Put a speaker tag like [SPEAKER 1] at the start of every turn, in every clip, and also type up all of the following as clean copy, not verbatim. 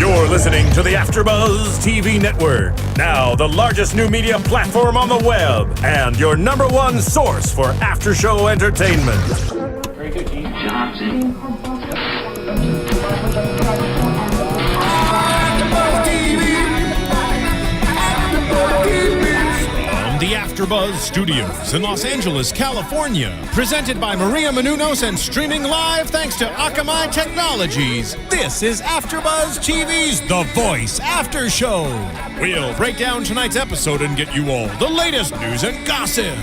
[SPEAKER 1] You're listening to the AFTERBUZZ TV network, now the largest new media platform on the web, and your #1 source for after-show entertainment.
[SPEAKER 2] Very good, Gene. Johnson.
[SPEAKER 3] The AFTERBUZZ Studios in Los Angeles, California. Presented by Maria Menounos and streaming live thanks to Akamai Technologies. This is AFTERBUZZ TV's The Voice After Show. We'll break down tonight's episode and get you all the latest news and gossip.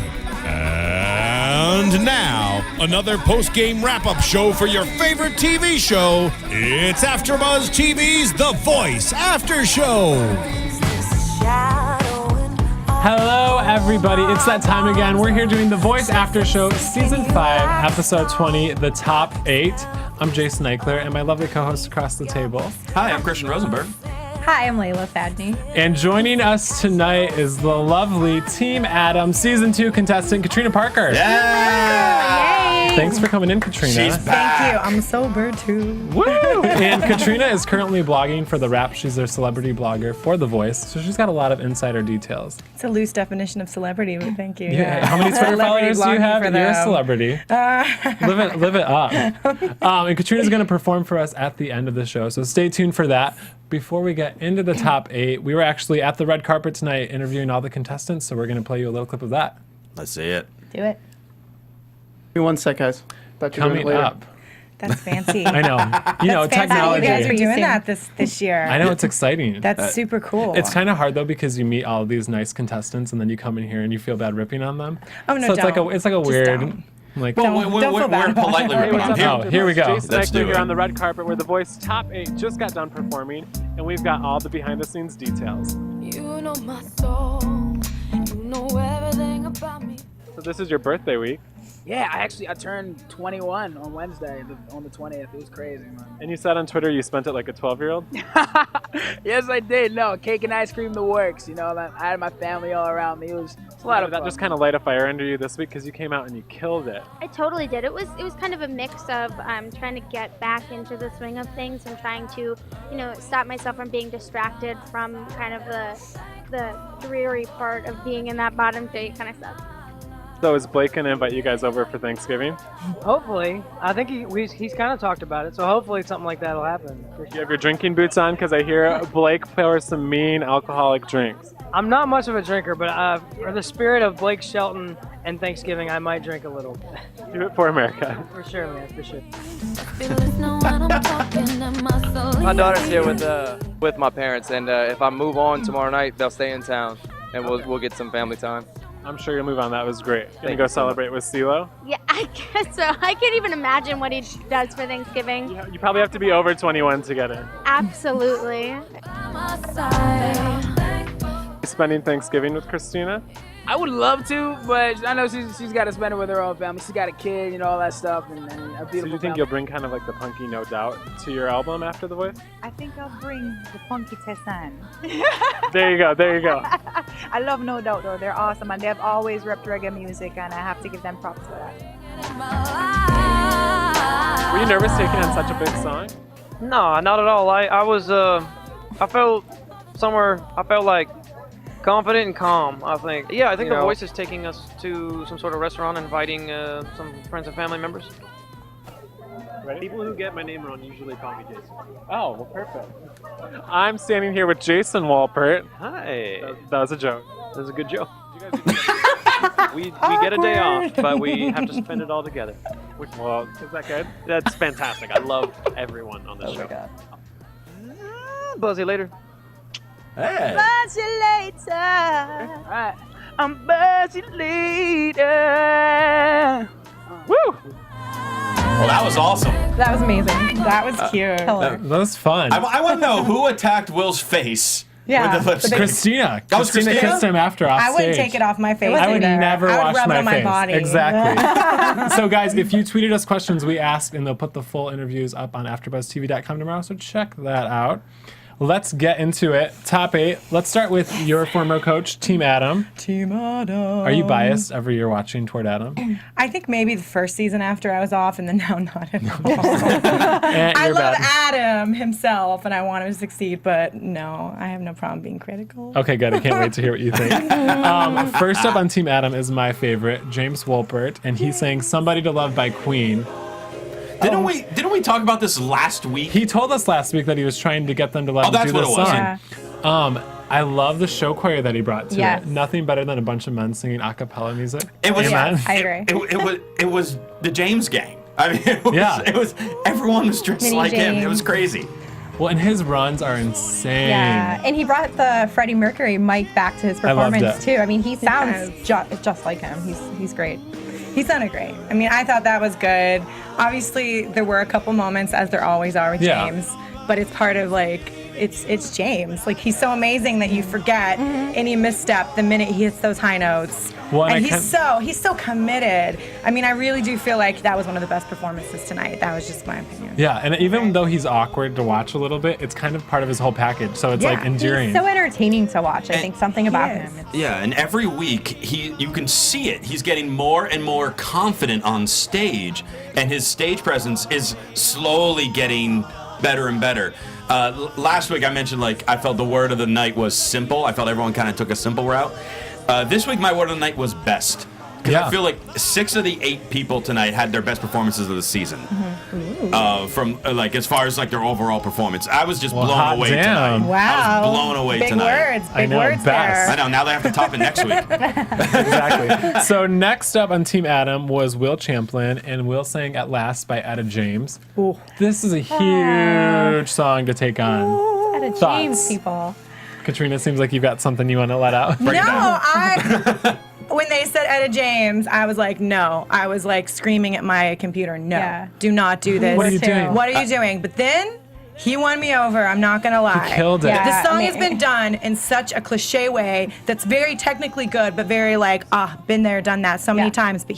[SPEAKER 3] And now, another post-game wrap-up show for your favorite TV show. It's AFTERBUZZ TV's The Voice After Show.
[SPEAKER 4] Hello, everybody. It's that time again. We're here doing The Voice After Show, Season 5, Episode 20, The Top 8. I'm Jason Ikeler, and my lovely co-host across the table.
[SPEAKER 5] Hi, I'm Christian Rosenberg.
[SPEAKER 6] Hi, I'm Laila Sadny.
[SPEAKER 4] And joining us tonight is the lovely Team Adam Season 2 contestant, Katrina Parker.
[SPEAKER 5] Yeah!
[SPEAKER 6] Yay!
[SPEAKER 4] Thanks for coming in, Katrina.
[SPEAKER 5] She's back.
[SPEAKER 6] Thank you. I'm sober, too.
[SPEAKER 4] Woo! And Katrina is currently blogging for The Wrap. She's their celebrity blogger for The Voice, so she's got a lot of insider details.
[SPEAKER 6] It's a loose definition of celebrity, but thank you.
[SPEAKER 4] Yeah. How many Twitter followers do you have? You're a celebrity. Live it up. And Katrina's going to perform for us at the end of the show, so stay tuned for that. Before we get into the top 8, we were actually at the red carpet tonight interviewing all the contestants, so we're going to play you a little clip of that.
[SPEAKER 5] Let's see it.
[SPEAKER 6] Do it.
[SPEAKER 7] Give me 1 sec, guys. Thought you were doing it
[SPEAKER 4] Coming
[SPEAKER 7] later.
[SPEAKER 4] up.
[SPEAKER 6] That's fancy.
[SPEAKER 4] I know. You know,
[SPEAKER 6] That's fancy.
[SPEAKER 4] technology.
[SPEAKER 6] You guys are doing that this year.
[SPEAKER 4] I know, it's exciting.
[SPEAKER 6] That's super cool.
[SPEAKER 4] It's kind of hard though because you meet all of these nice contestants and then you come in here and you feel bad ripping on them.
[SPEAKER 6] Oh no,
[SPEAKER 4] so it's
[SPEAKER 6] don't.
[SPEAKER 4] like a
[SPEAKER 6] Just
[SPEAKER 4] weird.
[SPEAKER 6] don't.
[SPEAKER 4] Like,
[SPEAKER 6] Don't feel bad
[SPEAKER 5] we're
[SPEAKER 6] about
[SPEAKER 5] politely
[SPEAKER 6] it.
[SPEAKER 5] ripping
[SPEAKER 4] what's
[SPEAKER 5] on
[SPEAKER 4] up,
[SPEAKER 5] him.
[SPEAKER 4] here we go.
[SPEAKER 5] Let's
[SPEAKER 4] Jason
[SPEAKER 5] do
[SPEAKER 4] Ikeler
[SPEAKER 5] it.
[SPEAKER 4] on the red carpet where The Voice Top 8 just got done performing, and we've got all the behind-the-scenes details.
[SPEAKER 8] You know my soul, you know everything about me.
[SPEAKER 4] So this is your birthday week,
[SPEAKER 9] Yeah, I turned 21 on Wednesday, on the 20th. It was crazy, man.
[SPEAKER 4] and you said on Twitter you spent it like a 12-year-old.
[SPEAKER 9] Yes, I did. No, cake and ice cream, the works. You know, I had my family all around me. It was a lot of
[SPEAKER 4] That
[SPEAKER 9] fun.
[SPEAKER 4] just kind of light a fire under you this week because you came out and you killed it.
[SPEAKER 10] I totally did. It was kind of a mix of trying to get back into the swing of things and trying to, stop myself from being distracted from kind of the dreary part of being in that bottom 8 kind of stuff.
[SPEAKER 4] So is Blake going to invite you guys over for Thanksgiving?
[SPEAKER 11] Hopefully. I think he's kind of talked about it, so hopefully something like that will happen.
[SPEAKER 4] You have your drinking boots on because I hear Blake pours some mean alcoholic drinks.
[SPEAKER 11] I'm not much of a drinker, but for the spirit of Blake Shelton and Thanksgiving, I might drink a little.
[SPEAKER 4] Do it for America.
[SPEAKER 11] For sure, man, for sure.
[SPEAKER 12] My daughter's here with my parents, and if I move on tomorrow night, they'll stay in town, and we'll get some family time.
[SPEAKER 4] I'm sure you'll move on. That was great. Gonna go celebrate with CeeLo?
[SPEAKER 10] Yeah, I guess so. I can't even imagine what he does for Thanksgiving.
[SPEAKER 4] You probably have to be over 21 to get in.
[SPEAKER 10] Absolutely.
[SPEAKER 4] Spending Thanksgiving with Christina?
[SPEAKER 9] I would love to, but I know she's got to spend it with her own family. She's got a kid, all that stuff, and a
[SPEAKER 4] So
[SPEAKER 9] beautiful
[SPEAKER 4] you think
[SPEAKER 9] family.
[SPEAKER 4] you'll bring kind of like the punky No Doubt to your album after The Voice?
[SPEAKER 13] I think I'll bring the funky Tessanne.
[SPEAKER 4] There you go.
[SPEAKER 13] I love No Doubt though, they're awesome and they've always repped reggae music and I have to give them props for that.
[SPEAKER 4] Were you nervous taking on such a big song?
[SPEAKER 11] No, not at all. I felt like confident and calm, I think. Yeah, I think The Voice is taking us to some sort of restaurant, inviting some friends and family members.
[SPEAKER 4] Ready? People who get my name wrong usually call me Jason. Oh, well, perfect. I'm standing here with Jason Walpert.
[SPEAKER 12] Hi.
[SPEAKER 4] That was a joke.
[SPEAKER 12] That was a good joke. We get a day off, but we have to spend it all together.
[SPEAKER 4] Well, is that good?
[SPEAKER 12] That's fantastic. I love everyone on this show.
[SPEAKER 11] Buzz you later.
[SPEAKER 5] Hey.
[SPEAKER 6] Buzz you later.
[SPEAKER 9] All right.
[SPEAKER 6] I'm buzz you later.
[SPEAKER 4] Woo!
[SPEAKER 5] Well, that was awesome.
[SPEAKER 6] That was amazing. That was cute.
[SPEAKER 4] That was fun.
[SPEAKER 5] I want to know who attacked Will's face.
[SPEAKER 6] Yeah,
[SPEAKER 5] With the lipstick.
[SPEAKER 4] Christina.
[SPEAKER 5] That was Christina?
[SPEAKER 4] kissed him after off
[SPEAKER 6] I wouldn't
[SPEAKER 4] stage.
[SPEAKER 6] take it off my face.
[SPEAKER 4] I would
[SPEAKER 6] either.
[SPEAKER 4] never
[SPEAKER 6] I would
[SPEAKER 4] wash
[SPEAKER 6] rub
[SPEAKER 4] my
[SPEAKER 6] it on
[SPEAKER 4] face.
[SPEAKER 6] my body.
[SPEAKER 4] Exactly. So guys, if you tweeted us questions we asked, and they'll put the full interviews up on AfterBuzzTV.com tomorrow, so check that out. let's get into it. Top 8. Let's start with your former coach, Team Adam.
[SPEAKER 6] Team Adam.
[SPEAKER 4] Are you biased every year watching toward Adam?
[SPEAKER 6] I think maybe the first season after I was off, and then now not at all. I
[SPEAKER 4] You're
[SPEAKER 6] love
[SPEAKER 4] bad.
[SPEAKER 6] Adam himself, and I want him to succeed, but no, I have no problem being critical.
[SPEAKER 4] Okay, good. I can't wait to hear what you think. First up on Team Adam is my favorite, James Wolpert, and he sang "Somebody to Love" by Queen.
[SPEAKER 5] Didn't we talk about this last week?
[SPEAKER 4] He told us last week that he was trying to get them to let him do this song.
[SPEAKER 5] Yeah.
[SPEAKER 4] I love the show choir that he brought to
[SPEAKER 6] Yes.
[SPEAKER 4] it. Nothing better than a bunch of men singing a cappella music.
[SPEAKER 5] It was.
[SPEAKER 4] Amen.
[SPEAKER 6] I agree.
[SPEAKER 5] It was the James gang. I mean, it was everyone was dressed
[SPEAKER 6] Mini
[SPEAKER 5] like him. It
[SPEAKER 6] James.
[SPEAKER 5] was crazy.
[SPEAKER 4] Well, and his runs are insane.
[SPEAKER 13] Yeah, and he brought the Freddie Mercury mic back to his
[SPEAKER 4] I loved
[SPEAKER 13] performance
[SPEAKER 4] it.
[SPEAKER 13] too. I mean, he sounds just like him. He's great.
[SPEAKER 6] He sounded great. I mean, I thought that was good. Obviously, there were a couple moments, as there always are with
[SPEAKER 4] Yeah.
[SPEAKER 6] James, but it's part of like, it's James. Like, he's so amazing that you forget any misstep the minute he hits those high notes.
[SPEAKER 4] Well, and
[SPEAKER 6] and
[SPEAKER 4] I
[SPEAKER 6] he's so committed. I mean, I really do feel like that was one of the best performances tonight. That was just my opinion.
[SPEAKER 4] Yeah, and even though he's awkward to watch a little bit, it's kind of part of his whole package. So it's like endearing.
[SPEAKER 13] He's so entertaining to watch. I think something about him.
[SPEAKER 5] Yeah, and every week you can see it. He's getting more and more confident on stage, and his stage presence is slowly getting better and better. Last week I mentioned I felt the word of the night was simple. I felt everyone kind of took a simple route. This week my word of the night was best. Because I feel like 6 of the 8 people tonight had their best performances of the season. From as far as their overall performance. I was just blown away tonight.
[SPEAKER 6] Wow.
[SPEAKER 5] I was blown away
[SPEAKER 6] Big
[SPEAKER 5] tonight.
[SPEAKER 6] words. Big words there.
[SPEAKER 5] I know, now they have to top it next week.
[SPEAKER 4] Exactly. So next up on Team Adam was Will Champlin, and Will sang "At Last" by Etta James.
[SPEAKER 6] Ooh.
[SPEAKER 4] This is a huge song to take on.
[SPEAKER 13] Etta
[SPEAKER 4] Thoughts?
[SPEAKER 13] James people.
[SPEAKER 4] Katrina, seems like you've got something you want to let out.
[SPEAKER 6] When they said Etta James, I was like, no. I was screaming at my computer, no. Do not do this.
[SPEAKER 4] What are you doing?
[SPEAKER 6] What are you doing? But then he won me over. I'm not going to lie.
[SPEAKER 4] He killed it.
[SPEAKER 6] This song has been done in such a cliche way that's very technically good, but very been there, done that so many times. But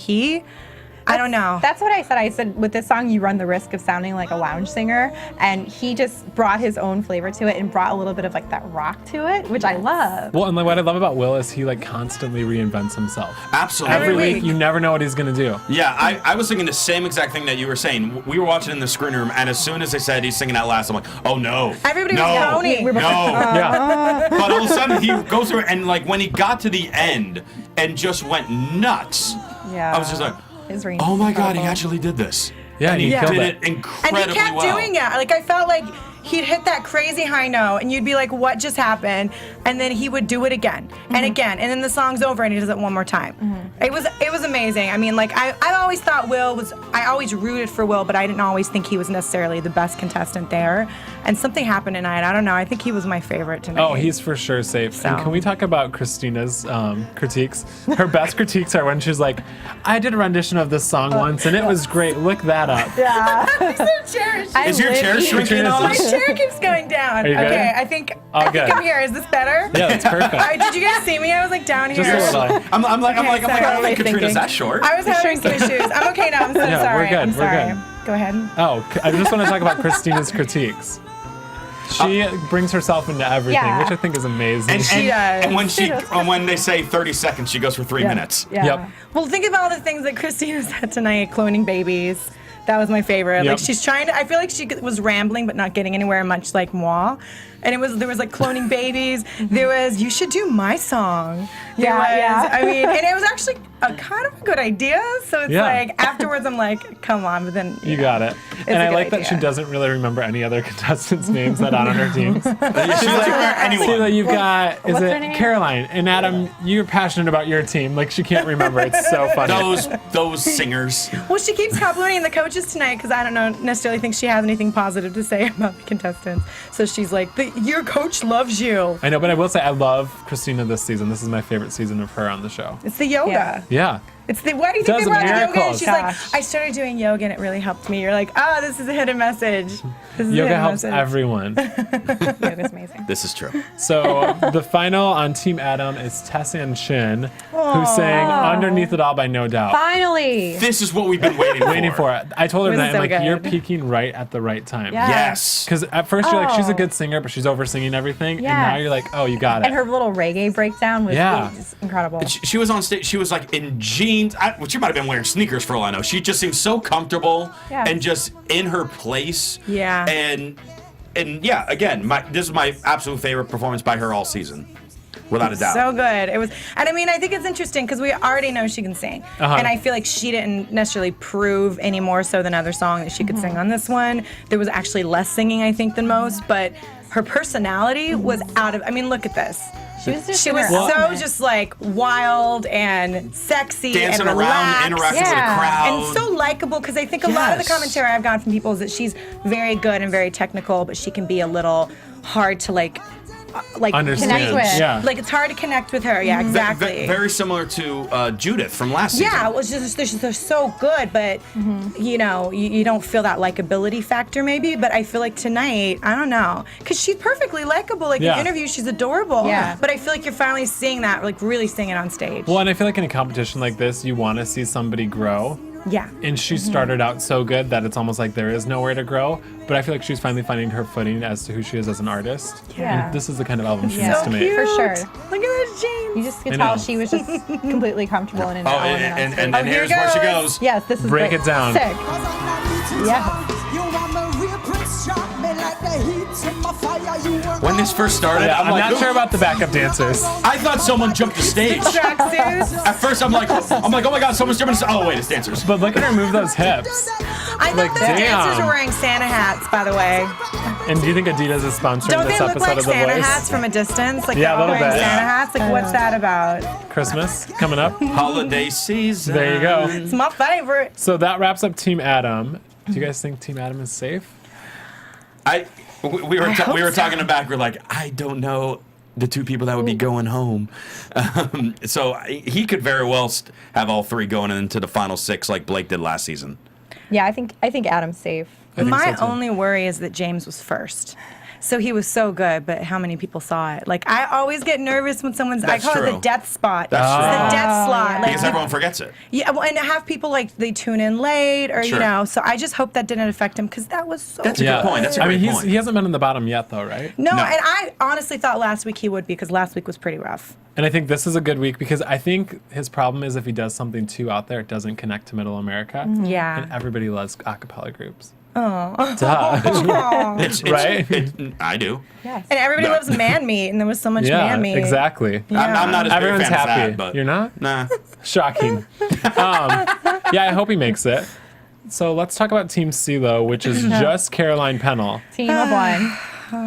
[SPEAKER 6] I don't know.
[SPEAKER 13] That's what I said. I said with this song, you run the risk of sounding like a lounge singer, and he just brought his own flavor to it and brought a little bit of that rock to it, which I love.
[SPEAKER 4] Well, and what I love about Will is he constantly reinvents himself.
[SPEAKER 5] Absolutely.
[SPEAKER 4] Every week, you never know what he's gonna do.
[SPEAKER 5] Yeah, I was thinking the same exact thing that you were saying. We were watching in the screen room, and as soon as they said he's singing "At Last," I'm like, oh no.
[SPEAKER 6] Everybody was counting.
[SPEAKER 5] No.
[SPEAKER 4] Yeah.
[SPEAKER 5] But all of a sudden he goes through, and when he got to the end and just went nuts, I was just like, oh my God, he actually did this.
[SPEAKER 4] Yeah,
[SPEAKER 5] and he
[SPEAKER 4] killed
[SPEAKER 5] did
[SPEAKER 4] it.
[SPEAKER 5] it incredibly
[SPEAKER 6] And he kept
[SPEAKER 5] well.
[SPEAKER 6] doing it. I felt like he'd hit that crazy high note, and you'd be like, what just happened? And then he would do it again and again, and then the song's over, and he does it one more time. It was amazing. I mean, I always thought I always rooted for Will, but I didn't always think he was necessarily the best contestant there. And something happened tonight. I don't know. I think he was my favorite tonight.
[SPEAKER 4] Oh, he's for sure safe. And can we talk about Christina's critiques? Her best critiques are when she's like, I did a rendition of this song once, and it was great. Look that up.
[SPEAKER 6] Yeah. I'm so cherished.
[SPEAKER 5] Is your chair shrinking on
[SPEAKER 6] My
[SPEAKER 5] us?
[SPEAKER 6] chair keeps going down.
[SPEAKER 4] Are you good?
[SPEAKER 6] Okay, I think
[SPEAKER 4] good.
[SPEAKER 6] I'm here. Is this better?
[SPEAKER 4] Yeah, that's perfect.
[SPEAKER 6] All right, did you guys see me? I was down here.
[SPEAKER 4] Just a little.
[SPEAKER 5] I'm like,
[SPEAKER 6] sorry.
[SPEAKER 5] I don't think Katrina's that short.
[SPEAKER 6] I was having some issues. I'm okay now. I'm so
[SPEAKER 4] Yeah,
[SPEAKER 6] sorry.
[SPEAKER 4] we're good,
[SPEAKER 6] I'm
[SPEAKER 4] we're
[SPEAKER 6] sorry.
[SPEAKER 4] good.
[SPEAKER 6] Go ahead.
[SPEAKER 4] Oh, I just want to talk about Christina's critiques. She brings herself into everything, which I think is amazing.
[SPEAKER 5] And when they say 30 seconds, she goes for 3 minutes.
[SPEAKER 6] Yeah.
[SPEAKER 4] Yep.
[SPEAKER 6] Well, think of all the things that Christina said tonight. Cloning babies. That was my favorite.
[SPEAKER 4] Yep.
[SPEAKER 6] She's trying to. I feel like she was rambling, but not getting anywhere. Much like moi. And there was cloning babies. There was you should do my song. I mean, and it was actually a kind of a good idea. So it's afterwards I'm like, come on, but then
[SPEAKER 4] You got it. And I like that she doesn't really remember any other contestants' names that aren't on her teams. She's like,
[SPEAKER 5] anyone.
[SPEAKER 4] CeeLo, you've got, is
[SPEAKER 13] what's her
[SPEAKER 4] it
[SPEAKER 13] name?
[SPEAKER 4] Caroline? And Adam, you're passionate about your team. She can't remember. It's so funny.
[SPEAKER 5] Those singers.
[SPEAKER 6] Well, she keeps complimenting the coaches tonight because I don't necessarily think she has anything positive to say about the contestants. So she's like, your coach loves you.
[SPEAKER 4] I know, but I will say I love Christina this season. This is my favorite season of her on the show.
[SPEAKER 6] It's the yoga.
[SPEAKER 4] Yeah.
[SPEAKER 6] It's the why do you think
[SPEAKER 4] Does
[SPEAKER 6] they brought yoga?
[SPEAKER 4] miracles.
[SPEAKER 6] She's like, I started doing yoga and it really helped me. You're like, oh, this is a hidden message. This is a
[SPEAKER 4] Yoga
[SPEAKER 6] hidden
[SPEAKER 4] helps
[SPEAKER 6] message.
[SPEAKER 4] everyone.
[SPEAKER 13] Yoga's amazing.
[SPEAKER 5] This is true.
[SPEAKER 4] So the final on Team Adam is Tessanne Shin, who sang Underneath It All by No Doubt.
[SPEAKER 13] Finally.
[SPEAKER 5] This is what we've been waiting for.
[SPEAKER 4] I told her
[SPEAKER 6] It was
[SPEAKER 4] that,
[SPEAKER 6] so
[SPEAKER 4] I'm like, you're
[SPEAKER 6] good.
[SPEAKER 4] peaking right at the right time.
[SPEAKER 13] Yeah.
[SPEAKER 5] Yes.
[SPEAKER 4] Because at first you're like, she's a
[SPEAKER 13] Oh.
[SPEAKER 4] good singer, but she's over singing everything. And
[SPEAKER 13] Yes.
[SPEAKER 4] now you're like, oh, you got it.
[SPEAKER 13] And her little reggae breakdown was
[SPEAKER 4] Yeah.
[SPEAKER 13] just incredible.
[SPEAKER 5] She was on stage. She was like in jeans, which she might have been wearing sneakers for all I know. She just seemed so comfortable
[SPEAKER 13] Yeah.
[SPEAKER 5] and just in her place.
[SPEAKER 6] Yeah.
[SPEAKER 5] And yeah, again, this is my absolute favorite performance by her all season, without a doubt.
[SPEAKER 6] So good. It was, and I mean, I think it's interesting because we already know she can sing, and I feel like she didn't necessarily prove any more so than other songs that she could sing on this one. There was actually less singing, I think, than most, but her personality was out of. I mean, look at this.
[SPEAKER 13] She was just
[SPEAKER 6] She
[SPEAKER 13] in
[SPEAKER 6] was
[SPEAKER 13] her
[SPEAKER 6] so
[SPEAKER 13] element.
[SPEAKER 6] just like wild and sexy
[SPEAKER 5] Dancing
[SPEAKER 6] and
[SPEAKER 5] around,
[SPEAKER 6] relaxed.
[SPEAKER 5] interacting with the crowd.
[SPEAKER 6] And so likable because I think a lot of the
[SPEAKER 5] Yes.
[SPEAKER 6] commentary I've gotten from people is that she's very good and very technical, but she can be a little hard to like
[SPEAKER 4] Understand.
[SPEAKER 13] Connect with.
[SPEAKER 4] Yeah.
[SPEAKER 6] like it's hard to connect with her. Yeah, exactly.
[SPEAKER 5] Very similar to Judith from last season.
[SPEAKER 6] Yeah, it was just they're so good, but you know, you don't feel that likability factor maybe. But I feel like tonight, I don't know, because she's perfectly likable. Like
[SPEAKER 4] Yeah.
[SPEAKER 6] in interviews, she's adorable.
[SPEAKER 13] Yeah.
[SPEAKER 6] But I feel like you're finally seeing that, like really seeing it on stage.
[SPEAKER 4] Well, and I feel like in a competition like this, you want to see somebody grow.
[SPEAKER 6] Yeah.
[SPEAKER 4] And she started out so good that it's almost like there is nowhere to grow. But I feel like she's finally finding her footing as to who she is as an artist.
[SPEAKER 13] Yeah.
[SPEAKER 4] And this is the kind of album she
[SPEAKER 13] Yeah.
[SPEAKER 4] needs
[SPEAKER 6] So
[SPEAKER 4] to make.
[SPEAKER 6] cute.
[SPEAKER 13] For sure.
[SPEAKER 6] Look at those jeans.
[SPEAKER 13] You just could
[SPEAKER 4] I
[SPEAKER 13] tell
[SPEAKER 4] know.
[SPEAKER 13] she was just completely comfortable in an
[SPEAKER 5] Oh,
[SPEAKER 13] element.
[SPEAKER 5] and
[SPEAKER 6] Oh,
[SPEAKER 5] then
[SPEAKER 6] here
[SPEAKER 5] here's where she
[SPEAKER 6] goes.
[SPEAKER 5] goes.
[SPEAKER 13] Yes, this is
[SPEAKER 4] Break
[SPEAKER 13] great.
[SPEAKER 4] it down.
[SPEAKER 13] Sick. Yeah.
[SPEAKER 5] When this first started,
[SPEAKER 4] Yeah, I'm
[SPEAKER 5] like,
[SPEAKER 4] not sure about the backup dancers.
[SPEAKER 5] I thought someone jumped the stage.
[SPEAKER 6] Tracksuits.
[SPEAKER 5] At first, I'm like, oh my god, someone's jumping. Oh wait, it's dancers.
[SPEAKER 4] But look at her move those hips.
[SPEAKER 6] I thought
[SPEAKER 4] Like,
[SPEAKER 6] those dancers
[SPEAKER 4] damn.
[SPEAKER 6] are wearing Santa hats, by the way.
[SPEAKER 4] And do you think Adidas is sponsoring
[SPEAKER 6] Don't
[SPEAKER 4] this
[SPEAKER 6] they look
[SPEAKER 4] episode
[SPEAKER 6] like
[SPEAKER 4] of The
[SPEAKER 6] Santa
[SPEAKER 4] Voice?
[SPEAKER 6] hats from a distance? Like
[SPEAKER 4] Yeah,
[SPEAKER 6] they're
[SPEAKER 4] a
[SPEAKER 6] all
[SPEAKER 4] little
[SPEAKER 6] wearing
[SPEAKER 4] bit.
[SPEAKER 6] Santa hats. Like what's that about?
[SPEAKER 4] Christmas coming up.
[SPEAKER 5] Holiday season.
[SPEAKER 4] There you go.
[SPEAKER 6] It's my favorite.
[SPEAKER 4] So that wraps up Team Adam. Do you guys think Team Adam is safe?
[SPEAKER 5] We were talking back. We're like, I don't know the two people that would be going home. So he could very well have all three going into the final six like Blake did last season.
[SPEAKER 13] Yeah, I think Adam's safe.
[SPEAKER 4] I think
[SPEAKER 6] My
[SPEAKER 4] so, too.
[SPEAKER 6] only worry is that James was first. So he was so good, but how many people saw it? Like I always get nervous when someone's.
[SPEAKER 5] That's
[SPEAKER 6] I call it
[SPEAKER 5] true.
[SPEAKER 6] the death spot.
[SPEAKER 5] That's
[SPEAKER 6] It's
[SPEAKER 5] true.
[SPEAKER 6] the death slot.
[SPEAKER 13] yeah.
[SPEAKER 6] Like,
[SPEAKER 5] Because everyone forgets it.
[SPEAKER 6] yeah, well, and have people like they tune in late or
[SPEAKER 5] Sure.
[SPEAKER 6] you know. So I just hope that didn't affect him because that was so.
[SPEAKER 5] That's a good point. That's a
[SPEAKER 4] I mean,
[SPEAKER 5] great point.
[SPEAKER 4] he hasn't been in the bottom yet, though, right?
[SPEAKER 6] No,
[SPEAKER 5] No.
[SPEAKER 6] and I honestly thought last week he would be because last week was pretty rough.
[SPEAKER 4] And I think this is a good week because I think his problem is if he does something too out there, it doesn't connect to Middle America.
[SPEAKER 6] Yeah.
[SPEAKER 4] And everybody loves a cappella groups.
[SPEAKER 6] Oh.
[SPEAKER 4] Duh. Right?
[SPEAKER 5] I do.
[SPEAKER 13] Yes.
[SPEAKER 6] And everybody
[SPEAKER 5] No.
[SPEAKER 6] loves man meat, and there was so much
[SPEAKER 4] Yeah,
[SPEAKER 6] man meat.
[SPEAKER 4] exactly.
[SPEAKER 5] I'm not as big a
[SPEAKER 4] Everyone's
[SPEAKER 5] fan of
[SPEAKER 4] happy.
[SPEAKER 5] that, but
[SPEAKER 4] You're not?
[SPEAKER 5] Nah.
[SPEAKER 4] Shocking. Yeah, I hope he makes it. So let's talk about Team CeeLo, which is just Caroline Pennell.
[SPEAKER 13] Team of one.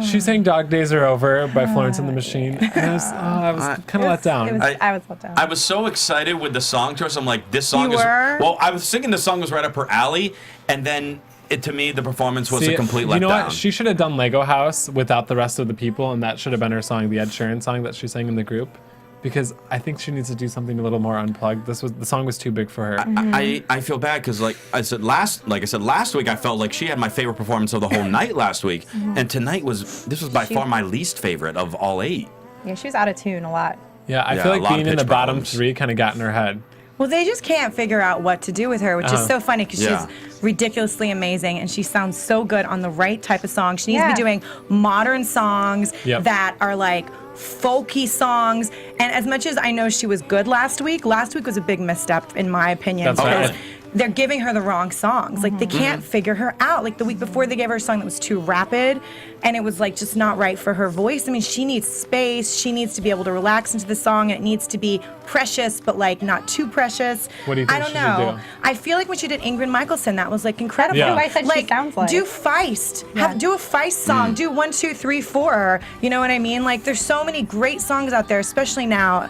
[SPEAKER 4] She sang "Dog Days Are Over" by Florence and the Machine, and I was kind of let down.
[SPEAKER 13] I was let down.
[SPEAKER 5] I was so excited with the song choice. I'm like, this song
[SPEAKER 6] You
[SPEAKER 5] is.
[SPEAKER 6] were?
[SPEAKER 5] Well, I was thinking the song was right up her alley, and then to me, the performance was
[SPEAKER 4] See,
[SPEAKER 5] a complete letdown.
[SPEAKER 4] you know what? She should have done Lego House without the rest of the people, and that should have been her song, the Ed Sheeran song that she sang in the group. Because I think she needs to do something a little more unplugged. The song was too big for her.
[SPEAKER 5] I feel bad because like I said last week, I felt like she had my favorite performance of the whole night last week, and tonight was by far my least favorite of all 8.
[SPEAKER 13] Yeah, she was out of tune a lot.
[SPEAKER 4] Yeah, I
[SPEAKER 5] Yeah,
[SPEAKER 4] feel
[SPEAKER 5] a
[SPEAKER 4] like
[SPEAKER 5] lot of
[SPEAKER 4] being in the
[SPEAKER 5] pitch
[SPEAKER 4] bottom
[SPEAKER 5] problems.
[SPEAKER 4] 3 kind of got in her head.
[SPEAKER 6] Well, they just can't figure out what to do with her, which is so funny because
[SPEAKER 5] Yeah.
[SPEAKER 6] she's ridiculously amazing and she sounds so good on the right type of song. She needs to
[SPEAKER 13] Yeah.
[SPEAKER 6] be doing modern songs
[SPEAKER 4] Yep.
[SPEAKER 6] that are like folky songs. And as much as I know she was good last week was a big misstep in my opinion.
[SPEAKER 4] That's right.
[SPEAKER 6] because they're giving her the wrong songs. Like they can't figure her out. Like the week before they gave her a song that was too rapid and it was like just not right for her voice. I mean, she needs space. She needs to be able to relax into the song and it needs to be precious, but like not too precious.
[SPEAKER 4] What do you think
[SPEAKER 6] I don't
[SPEAKER 4] she should
[SPEAKER 6] know.
[SPEAKER 4] do?
[SPEAKER 6] I feel like when she did Ingrid Michaelson, that was like incredible.
[SPEAKER 4] Yeah.
[SPEAKER 13] Who I said she sounds like.
[SPEAKER 6] Do Feist.
[SPEAKER 13] Yeah.
[SPEAKER 6] Do a Feist song. Do 1, 2, 3, 4. You know what I mean? Like there's so many great songs out there, especially now.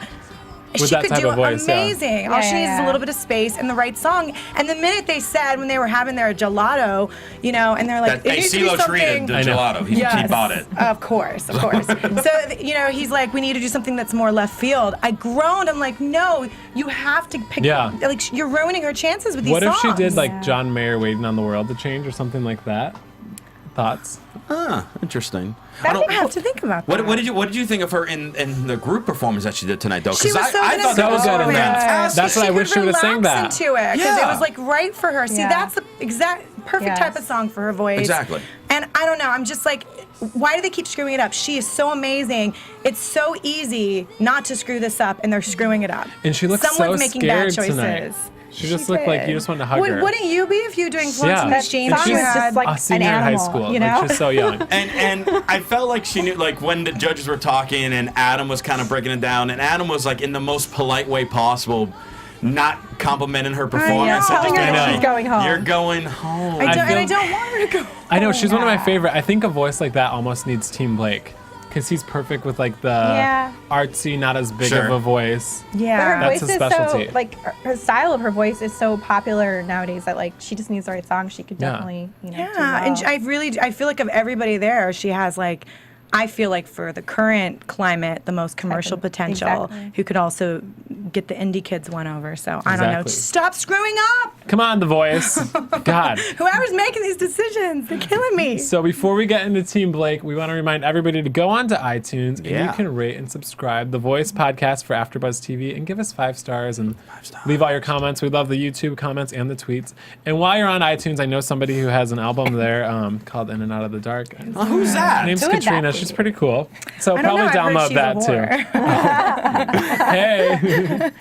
[SPEAKER 4] with
[SPEAKER 6] she
[SPEAKER 4] that
[SPEAKER 6] could
[SPEAKER 4] type
[SPEAKER 6] do
[SPEAKER 4] of voice.
[SPEAKER 6] amazing.
[SPEAKER 13] Yeah.
[SPEAKER 6] All she
[SPEAKER 13] Yeah,
[SPEAKER 6] needs is a little bit of space and the right song. And the minute they said when they were having their gelato, you know, and they're like,
[SPEAKER 5] That,
[SPEAKER 6] it
[SPEAKER 5] hey,
[SPEAKER 6] needs to be
[SPEAKER 5] CeeLo treated
[SPEAKER 6] something.
[SPEAKER 5] the gelato. He bought it.
[SPEAKER 6] Of course. So, you know, he's like, we need to do something that's more left field. I groaned. I'm like, no, you have to pick.
[SPEAKER 4] Yeah.
[SPEAKER 6] Like, you're ruining her chances with these
[SPEAKER 4] What if
[SPEAKER 6] songs.
[SPEAKER 4] she did like John Mayer Waiting on the World to Change or something like that? Thoughts?
[SPEAKER 5] Interesting.
[SPEAKER 6] I don't have to think about that.
[SPEAKER 5] What did you think of her in the group performance that she did tonight, though?
[SPEAKER 6] She
[SPEAKER 5] Because
[SPEAKER 6] was so
[SPEAKER 5] I thought that was
[SPEAKER 4] good in that.
[SPEAKER 5] fantastic.
[SPEAKER 4] That's what I wish she would have sang that.
[SPEAKER 6] Into it because
[SPEAKER 5] Yeah.
[SPEAKER 6] it was like right for her. See,
[SPEAKER 13] Yeah.
[SPEAKER 6] that's the exact perfect type of song for her voice.
[SPEAKER 5] Exactly.
[SPEAKER 6] And I don't know. I'm just like, why do they keep screwing it up? She is so amazing. It's so easy not to screw this up, and they're screwing it up.
[SPEAKER 4] And she looks
[SPEAKER 6] Someone's
[SPEAKER 4] so
[SPEAKER 6] making
[SPEAKER 4] scared
[SPEAKER 6] bad choices.
[SPEAKER 4] tonight. She just looked like you just wanted to hug her.
[SPEAKER 6] Wouldn't you be if you were doing Florence and the Machine?
[SPEAKER 4] And she's
[SPEAKER 6] You had-
[SPEAKER 4] a senior in high school.
[SPEAKER 13] you know?
[SPEAKER 4] Like, she's so young.
[SPEAKER 5] And I felt like she knew, like when the judges were talking and Adam was kind of breaking it down, and Adam was like in the most polite way possible, not complimenting her performance.
[SPEAKER 13] Telling her
[SPEAKER 5] I
[SPEAKER 13] that
[SPEAKER 5] know.
[SPEAKER 13] she's going home.
[SPEAKER 5] You're going home.
[SPEAKER 6] I don't want her to go.
[SPEAKER 4] I know, she's one of my favorite. I think a voice like that almost needs Team Blake. Because he's perfect with like the artsy, not as big of a voice.
[SPEAKER 13] Yeah, but her
[SPEAKER 4] That's
[SPEAKER 13] voice
[SPEAKER 4] his
[SPEAKER 13] is
[SPEAKER 4] specialty.
[SPEAKER 13] so like her style of her voice is so popular nowadays that like she just needs the right song. She could definitely do well.
[SPEAKER 6] And I feel like of everybody there, she has like, I feel like for the current climate, the most commercial potential,
[SPEAKER 13] exactly.
[SPEAKER 6] who could also get the indie kids one over. So I don't know.
[SPEAKER 4] Exactly.
[SPEAKER 6] Stop screwing up.
[SPEAKER 4] Come on, The Voice. God.
[SPEAKER 6] Whoever's making these decisions, they're killing me.
[SPEAKER 4] So before we get into Team Blake, we want to remind everybody to go on to iTunes and you can rate and subscribe The Voice podcast for AfterBuzz TV and give us 5 stars and leave all your comments. We love the YouTube comments and the tweets. And while you're on iTunes, I know somebody who has an album there called In and Out of the Dark.
[SPEAKER 5] Who's that?
[SPEAKER 4] Her name's
[SPEAKER 13] Who would that
[SPEAKER 4] Katrina.
[SPEAKER 13] be?
[SPEAKER 4] She's pretty cool. So
[SPEAKER 6] I don't
[SPEAKER 4] probably
[SPEAKER 6] know, I've heard
[SPEAKER 4] download
[SPEAKER 6] she's
[SPEAKER 4] that
[SPEAKER 6] a
[SPEAKER 4] too. Hey,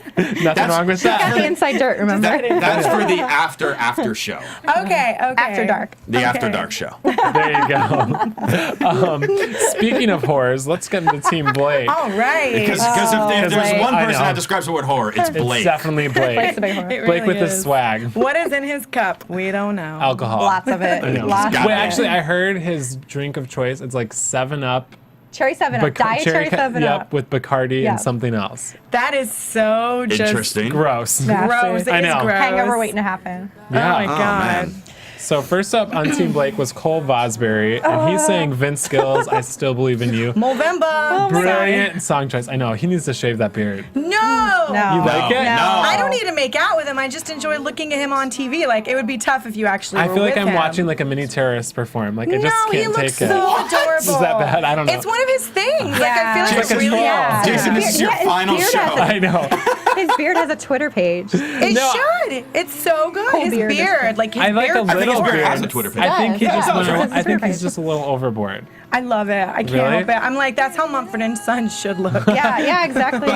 [SPEAKER 4] nothing wrong with
[SPEAKER 13] Got the
[SPEAKER 4] that.
[SPEAKER 13] inside dirt, remember?
[SPEAKER 5] That's for the after show.
[SPEAKER 6] Okay.
[SPEAKER 13] After dark.
[SPEAKER 5] The After Dark show.
[SPEAKER 4] There you go. Speaking of horrors, let's get into Team Blake.
[SPEAKER 6] All right.
[SPEAKER 5] Because if there's
[SPEAKER 6] Blake.
[SPEAKER 5] one
[SPEAKER 4] I
[SPEAKER 5] person
[SPEAKER 4] know.
[SPEAKER 5] that describes the word horror, it's Blake.
[SPEAKER 4] It's definitely Blake.
[SPEAKER 13] Blake's a big whore.
[SPEAKER 6] It
[SPEAKER 4] Blake
[SPEAKER 6] really
[SPEAKER 4] with his
[SPEAKER 6] is.
[SPEAKER 4] swag.
[SPEAKER 6] What is in his cup? We don't know.
[SPEAKER 4] Alcohol.
[SPEAKER 13] Lots of it.
[SPEAKER 4] I know.
[SPEAKER 13] Lots of
[SPEAKER 4] Wait,
[SPEAKER 13] it.
[SPEAKER 4] actually, I heard his drink of choice. It's like 7-Up.
[SPEAKER 13] Cherry 7-Up. Diet Cherry 7-Up.
[SPEAKER 4] Yep, with Bacardi
[SPEAKER 13] Yep.
[SPEAKER 4] and something else.
[SPEAKER 6] That is so just
[SPEAKER 5] Interesting.
[SPEAKER 4] Gross.
[SPEAKER 6] gross. It
[SPEAKER 4] I
[SPEAKER 6] is
[SPEAKER 4] know.
[SPEAKER 6] gross.
[SPEAKER 13] Hangover waiting to happen.
[SPEAKER 4] Yeah.
[SPEAKER 6] Oh my God.
[SPEAKER 5] man.
[SPEAKER 4] So first up on Team Blake was Cole Vosbury, and he's saying Vince Gill's "I Still Believe in You."
[SPEAKER 6] Movember.
[SPEAKER 4] Brilliant song choice. I know he needs to shave that beard.
[SPEAKER 6] No.
[SPEAKER 13] No.
[SPEAKER 4] You like it?
[SPEAKER 13] No.
[SPEAKER 6] I don't need to make out with him. I just enjoy looking at him on TV. Like, it would be tough if you actually
[SPEAKER 4] I
[SPEAKER 6] were
[SPEAKER 4] feel like
[SPEAKER 6] with
[SPEAKER 4] I'm
[SPEAKER 6] him.
[SPEAKER 4] watching like a mini terrorist perform. Like I just
[SPEAKER 6] No, he
[SPEAKER 4] can't
[SPEAKER 6] looks
[SPEAKER 4] take
[SPEAKER 6] so
[SPEAKER 4] it.
[SPEAKER 6] adorable.
[SPEAKER 4] Is that bad? I don't know.
[SPEAKER 6] It's one of his things. Like, I
[SPEAKER 13] Yeah.
[SPEAKER 6] feel like
[SPEAKER 4] She's
[SPEAKER 6] it's
[SPEAKER 4] like a
[SPEAKER 6] really
[SPEAKER 4] troll.
[SPEAKER 5] Jason, this is your
[SPEAKER 13] His
[SPEAKER 5] final
[SPEAKER 13] beard
[SPEAKER 5] show.
[SPEAKER 13] has a-
[SPEAKER 4] I know.
[SPEAKER 13] His beard has a Twitter page.
[SPEAKER 6] It
[SPEAKER 4] No.
[SPEAKER 6] should. It's so good.
[SPEAKER 13] Cool
[SPEAKER 6] His
[SPEAKER 13] beard is
[SPEAKER 6] beard.
[SPEAKER 13] good.
[SPEAKER 6] Like, his
[SPEAKER 4] I like a
[SPEAKER 6] beard.
[SPEAKER 5] I think his
[SPEAKER 4] little
[SPEAKER 5] beard
[SPEAKER 4] beard.
[SPEAKER 5] has a Twitter page.
[SPEAKER 4] I think he's
[SPEAKER 13] Yeah.
[SPEAKER 4] just.
[SPEAKER 13] Yeah.
[SPEAKER 4] Little, I think
[SPEAKER 13] Twitter
[SPEAKER 4] he's
[SPEAKER 13] page.
[SPEAKER 4] just a little overboard.
[SPEAKER 6] I love it. I can't
[SPEAKER 4] Really?
[SPEAKER 6] help it. I'm like, that's how Mumford and Sons should look.
[SPEAKER 13] Yeah, exactly.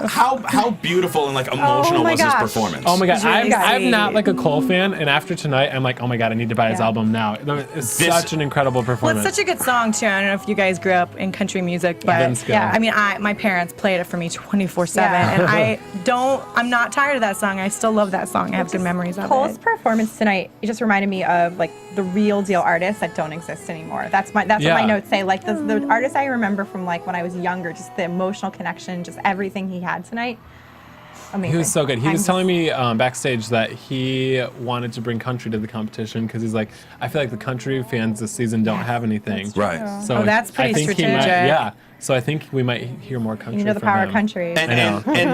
[SPEAKER 5] How beautiful and like emotional
[SPEAKER 13] my
[SPEAKER 5] was his
[SPEAKER 13] gosh.
[SPEAKER 5] performance?
[SPEAKER 4] Oh my god,
[SPEAKER 6] He's really
[SPEAKER 4] I'm not
[SPEAKER 6] sweet.
[SPEAKER 4] like a Cole fan, and after tonight, I'm like, oh my god, I need to buy his
[SPEAKER 13] Yeah.
[SPEAKER 4] album now. It's such an incredible
[SPEAKER 6] Well,
[SPEAKER 4] performance.
[SPEAKER 6] it's such a good song too. I don't know if you guys grew up in country music, but
[SPEAKER 4] Vince Gill.
[SPEAKER 6] I mean, my parents played it for me 24/7,
[SPEAKER 13] Yeah.
[SPEAKER 6] and I'm not tired of that song. I still love that song. I have good memories of
[SPEAKER 13] Cole's
[SPEAKER 6] it.
[SPEAKER 13] performance tonight, it just reminded me of like the real deal artists that don't exist anymore. That's what
[SPEAKER 4] Yeah.
[SPEAKER 13] my notes say. Like the artists I remember from like when I was younger, just the emotional connection, just everything he had tonight. Amazing.
[SPEAKER 4] He was so good. He
[SPEAKER 13] I'm
[SPEAKER 4] was
[SPEAKER 13] just-
[SPEAKER 4] telling me backstage that he wanted to bring country to the competition because he's like, I feel like the country fans this season don't have anything.
[SPEAKER 5] Right.
[SPEAKER 4] So
[SPEAKER 6] Oh, that's pretty
[SPEAKER 4] I think he might,
[SPEAKER 6] strategic.
[SPEAKER 4] yeah. So I think we might hear more country.
[SPEAKER 13] You know the
[SPEAKER 4] from
[SPEAKER 13] power
[SPEAKER 4] him.
[SPEAKER 13] of country.
[SPEAKER 5] And,
[SPEAKER 4] I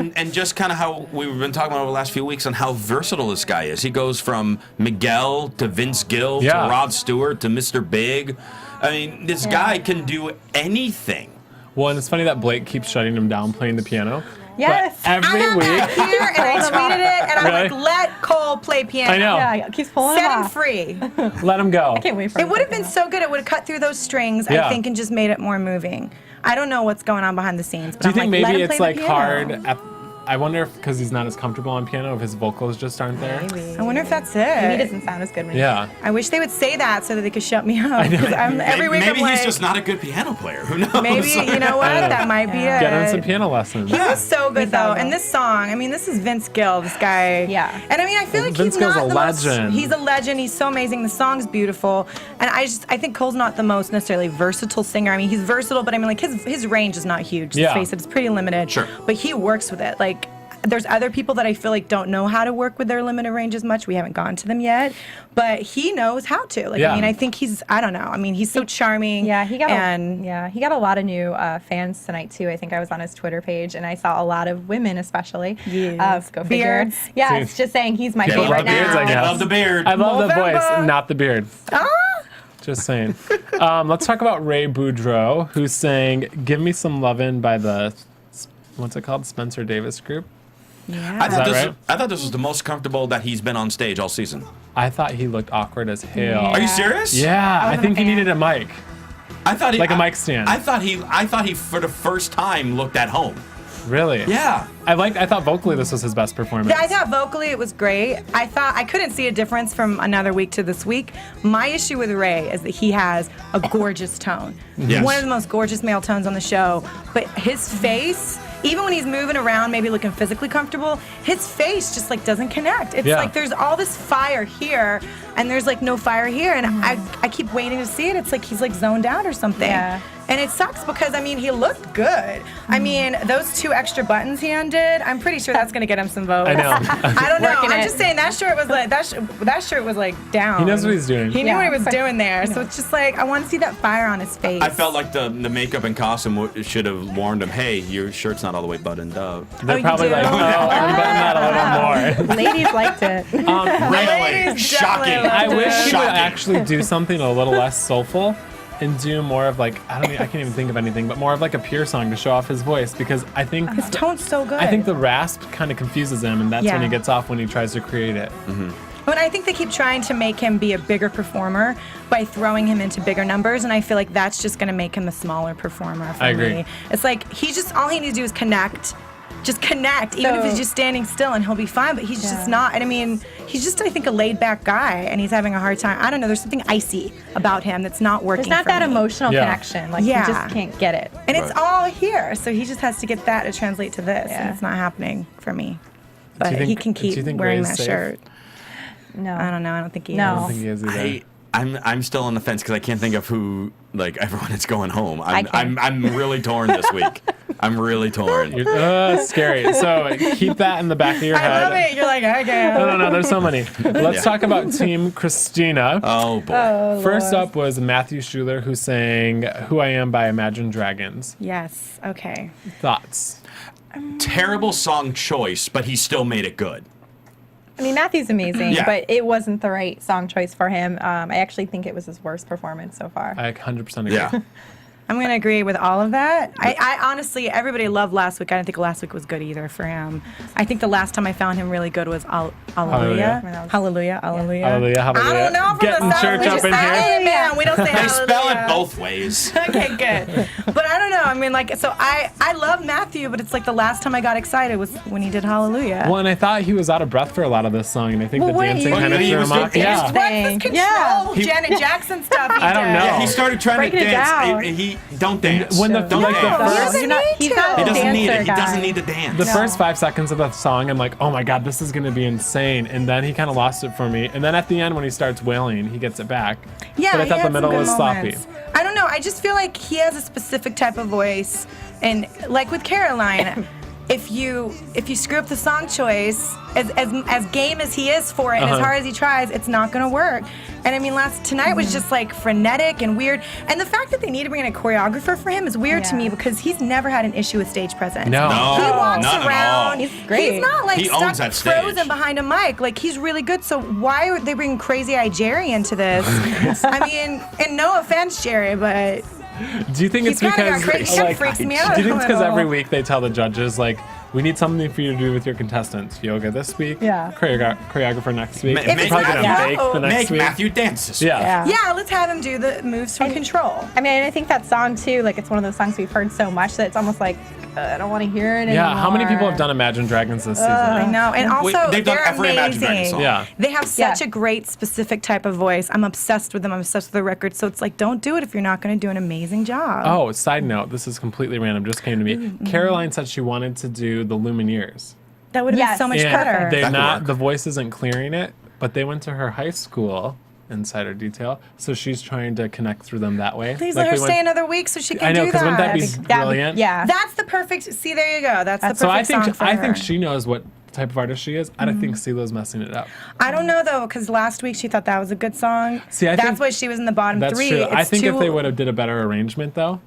[SPEAKER 4] know.
[SPEAKER 5] and just kind of how we've been talking about over the last few weeks on how versatile this guy is. He goes from Miguel to Vince Gill
[SPEAKER 4] Yeah.
[SPEAKER 5] to Rod Stewart to Mr. Big. I mean, this guy can do anything.
[SPEAKER 4] Well, and it's funny that Blake keeps shutting him down playing the piano.
[SPEAKER 13] Yes.
[SPEAKER 4] But every
[SPEAKER 6] I
[SPEAKER 4] week.
[SPEAKER 6] here and I tweeted it, and I'm
[SPEAKER 4] Really?
[SPEAKER 6] like, let Cole play piano.
[SPEAKER 4] I know.
[SPEAKER 13] Yeah, it keeps pulling him
[SPEAKER 6] Set him
[SPEAKER 13] off.
[SPEAKER 6] free.
[SPEAKER 4] Let him go.
[SPEAKER 13] I can't wait for
[SPEAKER 6] It
[SPEAKER 13] him
[SPEAKER 6] would
[SPEAKER 13] to
[SPEAKER 6] have been
[SPEAKER 13] come
[SPEAKER 6] so good. It would have cut through those strings,
[SPEAKER 4] Yeah.
[SPEAKER 6] I think, and just made it more moving. I don't know what's going on behind the scenes, but
[SPEAKER 4] Do you
[SPEAKER 6] I'm
[SPEAKER 4] think
[SPEAKER 6] like, let
[SPEAKER 4] maybe
[SPEAKER 6] him
[SPEAKER 4] it's
[SPEAKER 6] play
[SPEAKER 4] like
[SPEAKER 6] the piano.
[SPEAKER 4] hard? I wonder if because he's not as comfortable on piano, if his vocals just aren't there.
[SPEAKER 13] Maybe.
[SPEAKER 6] I wonder if that's
[SPEAKER 13] Maybe he
[SPEAKER 6] it.
[SPEAKER 13] doesn't sound as good when
[SPEAKER 4] Yeah.
[SPEAKER 6] I wish they would say that so that they could shut me up.
[SPEAKER 4] I know.
[SPEAKER 6] 'Cause every week
[SPEAKER 5] Maybe
[SPEAKER 6] I'm
[SPEAKER 5] he's
[SPEAKER 6] like,
[SPEAKER 5] just not a good piano player. Who knows?
[SPEAKER 6] maybe, you know what? That might be it.
[SPEAKER 4] Get him some piano lessons.
[SPEAKER 6] He was so good
[SPEAKER 13] He's
[SPEAKER 6] though,
[SPEAKER 13] awesome.
[SPEAKER 6] and this song. I mean, this is Vince Gill, this guy.
[SPEAKER 13] Yeah.
[SPEAKER 6] And I mean, I feel like
[SPEAKER 4] Vince
[SPEAKER 6] he's
[SPEAKER 4] Gill's
[SPEAKER 6] not
[SPEAKER 4] a
[SPEAKER 6] the most.
[SPEAKER 4] legend.
[SPEAKER 6] He's a legend. He's so amazing. The song's beautiful, and I think Cole's not the most necessarily versatile singer. I mean, he's versatile, but I mean, like his range is not huge.
[SPEAKER 4] Yeah.
[SPEAKER 6] Let's face it, it's pretty limited.
[SPEAKER 5] Sure.
[SPEAKER 6] But he works with it. Like there's other people that I feel like don't know how to work with their limited range as much. We haven't gone to them yet, but he knows how to. Like, I mean, I think I don't know. I mean, he's so charming.
[SPEAKER 13] Yeah, he got a lot of new fans tonight too. I think I was on his Twitter page and I saw a lot of women, especially.
[SPEAKER 6] Yes.
[SPEAKER 13] Go figure.
[SPEAKER 6] Beards.
[SPEAKER 13] Yeah, it's just saying he's my favorite now.
[SPEAKER 5] I love the beard.
[SPEAKER 4] I love the voice, not the beard.
[SPEAKER 6] Ah!
[SPEAKER 4] Just saying. Let's talk about Ray Boudreaux, who sang "Give Me Some Lovin'" by the what's it called, Spencer Davis Group.
[SPEAKER 6] Yeah.
[SPEAKER 5] I thought this was the most comfortable that he's been on stage all season.
[SPEAKER 4] I thought he looked awkward as hell.
[SPEAKER 6] Yeah.
[SPEAKER 5] Are you serious?
[SPEAKER 4] Yeah, I think he needed a mic.
[SPEAKER 5] I thought he
[SPEAKER 4] like a mic stand.
[SPEAKER 5] I thought he for the first time looked at home.
[SPEAKER 4] Really?
[SPEAKER 5] Yeah.
[SPEAKER 4] I thought vocally this was his best performance.
[SPEAKER 6] Yeah, I thought vocally it was great. I thought I couldn't see a difference from another week to this week. My issue with Ray is that he has a gorgeous tone.
[SPEAKER 5] Yes.
[SPEAKER 6] One of the most gorgeous male tones on the show. But his face, even when he's moving around, maybe looking physically comfortable, his face just like doesn't connect. It's like there's all this fire here and there's like no fire here. And I keep waiting to see it. It's like he's like zoned out or something. Yeah. And it sucks because, I mean, he looked good. I mean, those 2 extra buttons he undid, I'm pretty sure that's going to get him some votes.
[SPEAKER 4] I know.
[SPEAKER 6] I don't know. I'm just saying that shirt was like, that shirt was like down.
[SPEAKER 4] He knows what he's doing.
[SPEAKER 6] He knew what he was doing there. So it's just like, I want to see that fire on his face.
[SPEAKER 5] I felt like the makeup and costume should have warned him, hey, your shirt's not all the way buttoned up.
[SPEAKER 4] They're probably like, no, button that a little more.
[SPEAKER 13] Ladies liked it.
[SPEAKER 5] Really? Shocking.
[SPEAKER 4] I wish he would actually do something a little less soulful and do more of like, I can't even think of anything, but more of like a pure song to show off his voice, because I think
[SPEAKER 6] his tone's so good.
[SPEAKER 4] I think the rasp kind of confuses him, and that's when he gets off when he tries to create it.
[SPEAKER 6] But I think they keep trying to make him be a bigger performer by throwing him into bigger numbers, and I feel like that's just going to make him a smaller performer for
[SPEAKER 4] I agree.
[SPEAKER 6] me. It's like all he needs to do is connect. Just connect, even if he's just standing still, and he'll be fine. But he's just not. And I mean, he's just, I think, a laid-back guy, and he's having a hard time. I don't know. There's something icy about him that's not working.
[SPEAKER 13] There's not that
[SPEAKER 6] me.
[SPEAKER 13] emotional connection. Like, he just can't get it.
[SPEAKER 6] And it's all here, so he just has to get that to translate to this, and it's not happening for me. But he can keep wearing that shirt.
[SPEAKER 13] No,
[SPEAKER 6] I don't know. I don't think he is.
[SPEAKER 4] I don't think he is either.
[SPEAKER 5] I'm still on the fence because I can't think of who, like, everyone is going home. I'm really torn this week. I'm really torn.
[SPEAKER 4] Scary. So keep that in the back of your head.
[SPEAKER 6] I love it. You're like, okay.
[SPEAKER 4] No, there's so many. Let's talk about Team Christina.
[SPEAKER 5] Oh, boy.
[SPEAKER 4] First up was Matthew Schuler, who sang Who I Am by Imagine Dragons.
[SPEAKER 6] Yes. Okay.
[SPEAKER 4] Thoughts?
[SPEAKER 5] Terrible song choice, but he still made it good.
[SPEAKER 13] I mean, Matthew's amazing, but it wasn't the right song choice for him. I actually think it was his worst performance so far.
[SPEAKER 4] I 100% agree.
[SPEAKER 5] Yeah.
[SPEAKER 6] I'm going to agree with all of that. I honestly, everybody loved last week. I didn't think last week was good either for him. I think the last time I found him really good was Hallelujah. Hallelujah. Hallelujah.
[SPEAKER 4] Hallelujah.
[SPEAKER 6] I don't know from
[SPEAKER 4] Getting
[SPEAKER 6] the South.
[SPEAKER 4] church
[SPEAKER 6] We
[SPEAKER 4] up
[SPEAKER 6] just
[SPEAKER 4] in
[SPEAKER 6] say
[SPEAKER 4] here.
[SPEAKER 6] amen. We don't say
[SPEAKER 5] They
[SPEAKER 6] hallelujah.
[SPEAKER 5] spell it both ways.
[SPEAKER 6] Okay, good. But I don't know. I mean, like, so I love Matthew, but it's like the last time I got excited was when he did Hallelujah.
[SPEAKER 4] Well, and I thought he was out of breath for a lot of this song, and I think the dancing kind of threw him off.
[SPEAKER 6] Yeah. Breakfast Control, Janet Jackson stuff.
[SPEAKER 4] I don't know.
[SPEAKER 5] Yeah, he started trying to dance. He don't dance.
[SPEAKER 4] When the
[SPEAKER 5] don't
[SPEAKER 4] like the
[SPEAKER 5] dance.
[SPEAKER 4] first,
[SPEAKER 5] He doesn't need it. He doesn't need to dance.
[SPEAKER 4] The first 5 seconds of the song, I'm like, oh my god, this is gonna be insane. And then he kind of lost it for me. And then at the end, when he starts wailing, he gets it back.
[SPEAKER 6] Yeah,
[SPEAKER 4] but I thought the middle was sloppy.
[SPEAKER 6] I don't know. I just feel like he has a specific type of voice, and like with Caroline. If you screw up the song choice, as game as he is for it, and as hard as he tries, it's not gonna work. And I mean, tonight was just like frenetic and weird. And the fact that they need to bring in a choreographer for him is weird to me because he's never had an issue with stage presence.
[SPEAKER 4] No,
[SPEAKER 6] he walks around.
[SPEAKER 13] He's great.
[SPEAKER 6] He's not like
[SPEAKER 5] He owns
[SPEAKER 6] stuck
[SPEAKER 5] that stage.
[SPEAKER 6] frozen behind a mic. Like he's really good. So why are they bringing Crazy Eye Jerry into this? I mean, and no offense, Jerry, but.
[SPEAKER 4] Do you think it's because
[SPEAKER 6] freaks me out
[SPEAKER 4] do you think it's
[SPEAKER 6] a
[SPEAKER 4] because
[SPEAKER 6] little.
[SPEAKER 4] every week they tell the judges like, we need something for you to do with your contestants? Yoga this week, choreographer next week.
[SPEAKER 5] Make
[SPEAKER 4] probably gonna bake the next week.
[SPEAKER 5] Matthew dance this week.
[SPEAKER 6] Yeah, let's have him do the moves from Control.
[SPEAKER 13] I mean, I think that song too, like it's one of those songs we've heard so much that it's almost like I don't want to hear it anymore.
[SPEAKER 4] Yeah, how many people have done Imagine Dragons this season?
[SPEAKER 6] I know, and also
[SPEAKER 5] they've done
[SPEAKER 6] they're
[SPEAKER 5] every Imagine Dragons
[SPEAKER 6] amazing.
[SPEAKER 5] song.
[SPEAKER 4] Yeah.
[SPEAKER 6] They have such a great specific type of voice. I'm obsessed with them. I'm obsessed with the record. So it's like, don't do it if you're not going to do an amazing job.
[SPEAKER 4] Oh, side note, this is completely random, just came to me. Caroline said she wanted to do the Lumineers.
[SPEAKER 6] That would have been so much
[SPEAKER 4] And
[SPEAKER 6] better.
[SPEAKER 4] they're not, the voice isn't clearing it, but they went to her high school insider detail. So she's trying to connect through them that way.
[SPEAKER 6] Please let her stay another week so she can do that.
[SPEAKER 4] I know, because wouldn't that be brilliant?
[SPEAKER 6] Yeah. That's the perfect, see, there you go. That's the perfect
[SPEAKER 4] so I think
[SPEAKER 6] song for
[SPEAKER 4] I
[SPEAKER 6] her.
[SPEAKER 4] think she knows what type of artist she is. I don't think CeeLo's messing it up.
[SPEAKER 6] I don't know, though, because last week she thought that was a good song.
[SPEAKER 4] See,
[SPEAKER 6] that's why she was in the bottom
[SPEAKER 4] that's
[SPEAKER 6] 3.
[SPEAKER 4] True.
[SPEAKER 6] It's
[SPEAKER 4] I think if
[SPEAKER 6] too-
[SPEAKER 4] they would have did a better arrangement, though.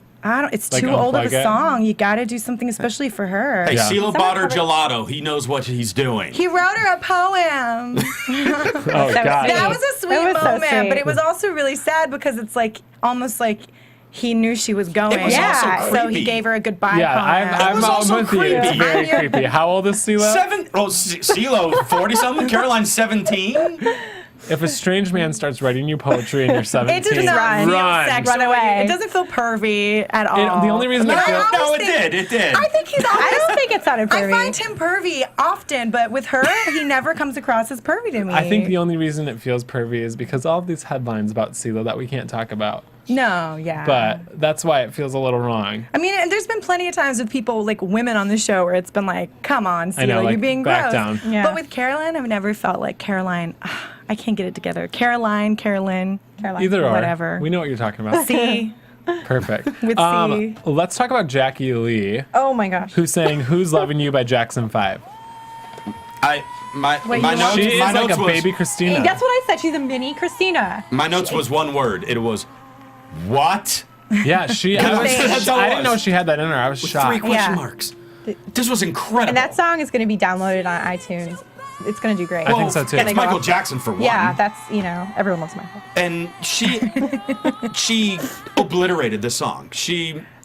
[SPEAKER 6] It's
[SPEAKER 4] Like
[SPEAKER 6] too old of a
[SPEAKER 4] unplug it.
[SPEAKER 6] song. You got to do something especially for her.
[SPEAKER 5] Hey, CeeLo bought her gelato. He knows what he's doing.
[SPEAKER 6] He wrote her a poem.
[SPEAKER 4] Oh, God.
[SPEAKER 6] That was a sweet
[SPEAKER 13] That was so
[SPEAKER 6] moment,
[SPEAKER 13] sweet.
[SPEAKER 6] but it was also really sad because it's like almost like he knew she was going.
[SPEAKER 5] It was also
[SPEAKER 6] so he
[SPEAKER 5] creepy.
[SPEAKER 6] gave her a goodbye
[SPEAKER 4] Yeah,
[SPEAKER 6] poem.
[SPEAKER 4] I'm all with you. It's very
[SPEAKER 6] I'm-
[SPEAKER 4] creepy. How old is CeeLo?
[SPEAKER 5] CeeLo, 40-something. Caroline's 17.
[SPEAKER 4] If a strange man starts writing you poetry and you're 17,
[SPEAKER 6] It does not feel sexual.
[SPEAKER 13] Run away.
[SPEAKER 6] It doesn't feel pervy at all.
[SPEAKER 4] The only reason
[SPEAKER 6] But
[SPEAKER 4] I feel-
[SPEAKER 6] always
[SPEAKER 5] No, it
[SPEAKER 6] think-
[SPEAKER 5] did. It did.
[SPEAKER 6] I think he's always.
[SPEAKER 13] I don't think it sounded pervy.
[SPEAKER 6] I find him pervy often, but with her, he never comes across as pervy to me.
[SPEAKER 4] I think the only reason it feels pervy is because all of these headlines about CeeLo that we can't talk about.
[SPEAKER 6] No, yeah.
[SPEAKER 4] But that's why it feels a little wrong.
[SPEAKER 6] I mean, and there's been plenty of times with people, like women on the show, where it's been like, come on,
[SPEAKER 4] I know,
[SPEAKER 6] CeeLo,
[SPEAKER 4] like,
[SPEAKER 6] you're being
[SPEAKER 4] back
[SPEAKER 6] gross.
[SPEAKER 4] down.
[SPEAKER 13] Yeah.
[SPEAKER 6] But with Caroline, I've never felt like Caroline, I can't get it together. Carolyn.
[SPEAKER 4] Either or.
[SPEAKER 6] Whatever.
[SPEAKER 4] We know what you're talking about.
[SPEAKER 6] C.
[SPEAKER 4] Perfect.
[SPEAKER 6] With C.
[SPEAKER 4] Let's talk about Jackie Lee,
[SPEAKER 13] Oh my gosh.
[SPEAKER 4] who's saying "Who's Loving You" by Jackson 5.
[SPEAKER 5] My
[SPEAKER 6] Wait,
[SPEAKER 5] my
[SPEAKER 6] you
[SPEAKER 5] notes,
[SPEAKER 4] She is
[SPEAKER 5] my
[SPEAKER 4] like
[SPEAKER 5] notes
[SPEAKER 4] a
[SPEAKER 5] was,
[SPEAKER 4] baby Christina.
[SPEAKER 13] That's what I said. She's a mini Christina.
[SPEAKER 5] My notes was one word. It was, what?
[SPEAKER 4] Yeah, she.
[SPEAKER 5] That's all it
[SPEAKER 4] I didn't
[SPEAKER 5] was.
[SPEAKER 4] know she had that in her. I was
[SPEAKER 5] With
[SPEAKER 4] shocked.
[SPEAKER 5] 3 question
[SPEAKER 13] Yeah.
[SPEAKER 5] marks. This was incredible.
[SPEAKER 13] And that song is going to be downloaded on iTunes. It's going to do great.
[SPEAKER 4] I think so too.
[SPEAKER 5] It's Michael Jackson for one.
[SPEAKER 13] Yeah, that's, everyone loves Michael.
[SPEAKER 5] And she obliterated the song.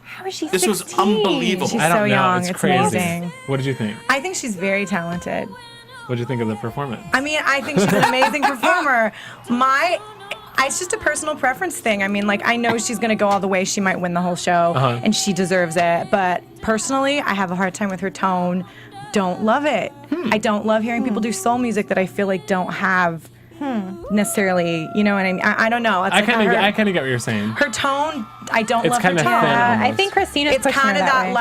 [SPEAKER 13] How is she
[SPEAKER 5] This was
[SPEAKER 13] 16?
[SPEAKER 5] unbelievable.
[SPEAKER 6] She's
[SPEAKER 4] I don't
[SPEAKER 6] so
[SPEAKER 4] know.
[SPEAKER 6] young.
[SPEAKER 4] It's crazy.
[SPEAKER 6] amazing.
[SPEAKER 4] What did you think?
[SPEAKER 6] I think she's very talented.
[SPEAKER 4] What did you think of the performance?
[SPEAKER 6] I mean, I think she's an amazing performer. It's just a personal preference thing. I mean, like, I know she's going to go all the way. She might win the whole show, and she deserves it. But personally, I have a hard time with her tone. Don't love it. I don't love hearing people do soul music that I feel like don't have necessarily, you know what I mean? I don't know. It's
[SPEAKER 4] I
[SPEAKER 6] like
[SPEAKER 4] kind of get what you're saying.
[SPEAKER 6] her tone, I don't
[SPEAKER 4] It's
[SPEAKER 6] love her
[SPEAKER 4] kinda
[SPEAKER 6] tone.
[SPEAKER 4] thin
[SPEAKER 13] I
[SPEAKER 4] almost.
[SPEAKER 13] think Christina's
[SPEAKER 6] It's
[SPEAKER 13] pushing
[SPEAKER 6] kind
[SPEAKER 13] her
[SPEAKER 6] of that,
[SPEAKER 13] way.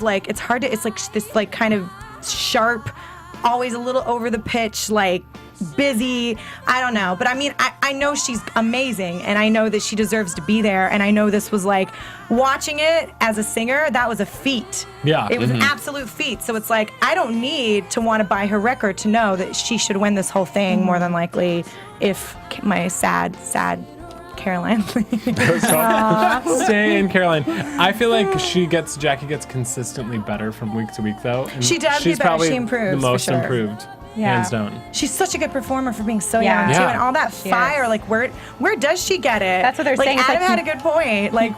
[SPEAKER 6] like, it's hard to, it's like this, like, kind of sharp, always a little over the pitch, like, busy. I don't know. But I mean, I know she's amazing, and I know that she deserves to be there, and I know this was like, watching it as a singer, that was a feat.
[SPEAKER 4] Yeah.
[SPEAKER 6] It was an absolute feat. So it's like, I don't need to want to buy her record to know that she should win this whole thing, more than likely, if my sad Caroline
[SPEAKER 4] Stay in Caroline. I feel like Jackie gets consistently better from week to week, though. And
[SPEAKER 6] She does
[SPEAKER 4] she's
[SPEAKER 6] get better.
[SPEAKER 4] probably
[SPEAKER 6] She improves,
[SPEAKER 4] the
[SPEAKER 6] for
[SPEAKER 4] most
[SPEAKER 6] sure.
[SPEAKER 4] improved,
[SPEAKER 6] Yeah.
[SPEAKER 4] hands down.
[SPEAKER 6] She's such a good performer for being so
[SPEAKER 13] Yeah.
[SPEAKER 6] young too,
[SPEAKER 4] Yeah.
[SPEAKER 6] and all that
[SPEAKER 13] She
[SPEAKER 6] fire.
[SPEAKER 13] is.
[SPEAKER 6] Like, where does she get it?
[SPEAKER 13] That's what they're
[SPEAKER 6] like,
[SPEAKER 13] saying. It's
[SPEAKER 6] Adam
[SPEAKER 13] like-
[SPEAKER 6] had a good point. Like,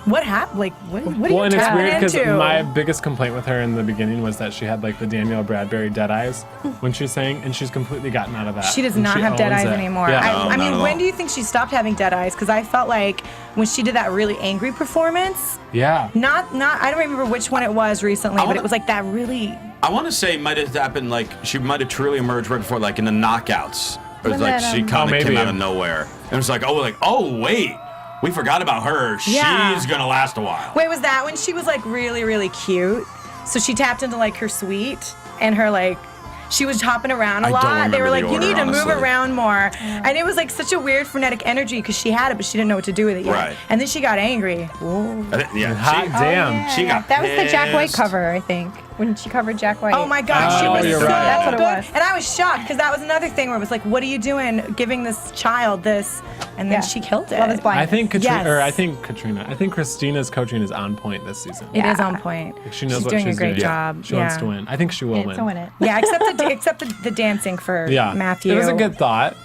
[SPEAKER 6] what happened? Like, what are
[SPEAKER 4] Well,
[SPEAKER 6] you
[SPEAKER 4] and it's
[SPEAKER 6] tapping
[SPEAKER 4] weird because
[SPEAKER 6] into?
[SPEAKER 4] my biggest complaint with her in the beginning was that she had like the Danielle Bradbury dead eyes when she sang, and she's completely gotten out of that.
[SPEAKER 6] She does
[SPEAKER 4] and
[SPEAKER 6] not have dead
[SPEAKER 4] owns
[SPEAKER 6] eyes
[SPEAKER 4] it.
[SPEAKER 6] anymore.
[SPEAKER 4] Yeah.
[SPEAKER 6] I
[SPEAKER 5] not
[SPEAKER 6] mean,
[SPEAKER 5] at
[SPEAKER 6] when
[SPEAKER 5] all.
[SPEAKER 6] do you think she stopped having dead eyes? Because I felt like when she did that really angry performance,
[SPEAKER 4] Yeah.
[SPEAKER 6] not I don't remember which one it was recently, but it was like that really.
[SPEAKER 5] I want to say might have happened, like, she might have truly emerged right before, like, in the knockouts. It was like she kind of
[SPEAKER 4] maybe.
[SPEAKER 5] came out of nowhere. And it was like, oh, wait. We forgot about her.
[SPEAKER 6] Yeah.
[SPEAKER 5] She's going to last a while.
[SPEAKER 6] Wait, was that when she was like really, really cute? So she tapped into like her suite and her like. She was hopping around a
[SPEAKER 5] I don't
[SPEAKER 6] lot. They were
[SPEAKER 5] remember
[SPEAKER 6] like,
[SPEAKER 5] the
[SPEAKER 6] you need
[SPEAKER 5] order,
[SPEAKER 6] to move
[SPEAKER 5] honestly.
[SPEAKER 6] around more. And it was like such a weird frenetic energy because she had it, but she didn't know what to do with it yet.
[SPEAKER 5] Right.
[SPEAKER 6] And then she got angry.
[SPEAKER 5] Yeah,
[SPEAKER 4] Hot damn.
[SPEAKER 5] She got
[SPEAKER 13] That was the Jack White
[SPEAKER 5] pissed.
[SPEAKER 13] cover, I think, when she covered Jack White.
[SPEAKER 6] Oh my God, she
[SPEAKER 4] Oh,
[SPEAKER 6] was
[SPEAKER 4] you're
[SPEAKER 6] so
[SPEAKER 4] right.
[SPEAKER 13] That's what it
[SPEAKER 6] good.
[SPEAKER 13] was.
[SPEAKER 6] And I was shocked because that was another thing where it was like, what are you doing giving this child this? And then
[SPEAKER 13] Yeah.
[SPEAKER 6] she killed it.
[SPEAKER 13] Love is blind.
[SPEAKER 4] I think
[SPEAKER 6] Yes.
[SPEAKER 4] I think Christina's coaching is on point this season.
[SPEAKER 6] It is on point.
[SPEAKER 4] She knows
[SPEAKER 6] she's
[SPEAKER 4] what
[SPEAKER 6] doing
[SPEAKER 4] she's
[SPEAKER 6] a great
[SPEAKER 4] doing.
[SPEAKER 6] job.
[SPEAKER 4] She wants to win. I think she will win.
[SPEAKER 13] To win it.
[SPEAKER 6] Yeah, except the dancing for Matthew.
[SPEAKER 4] It was a good thought.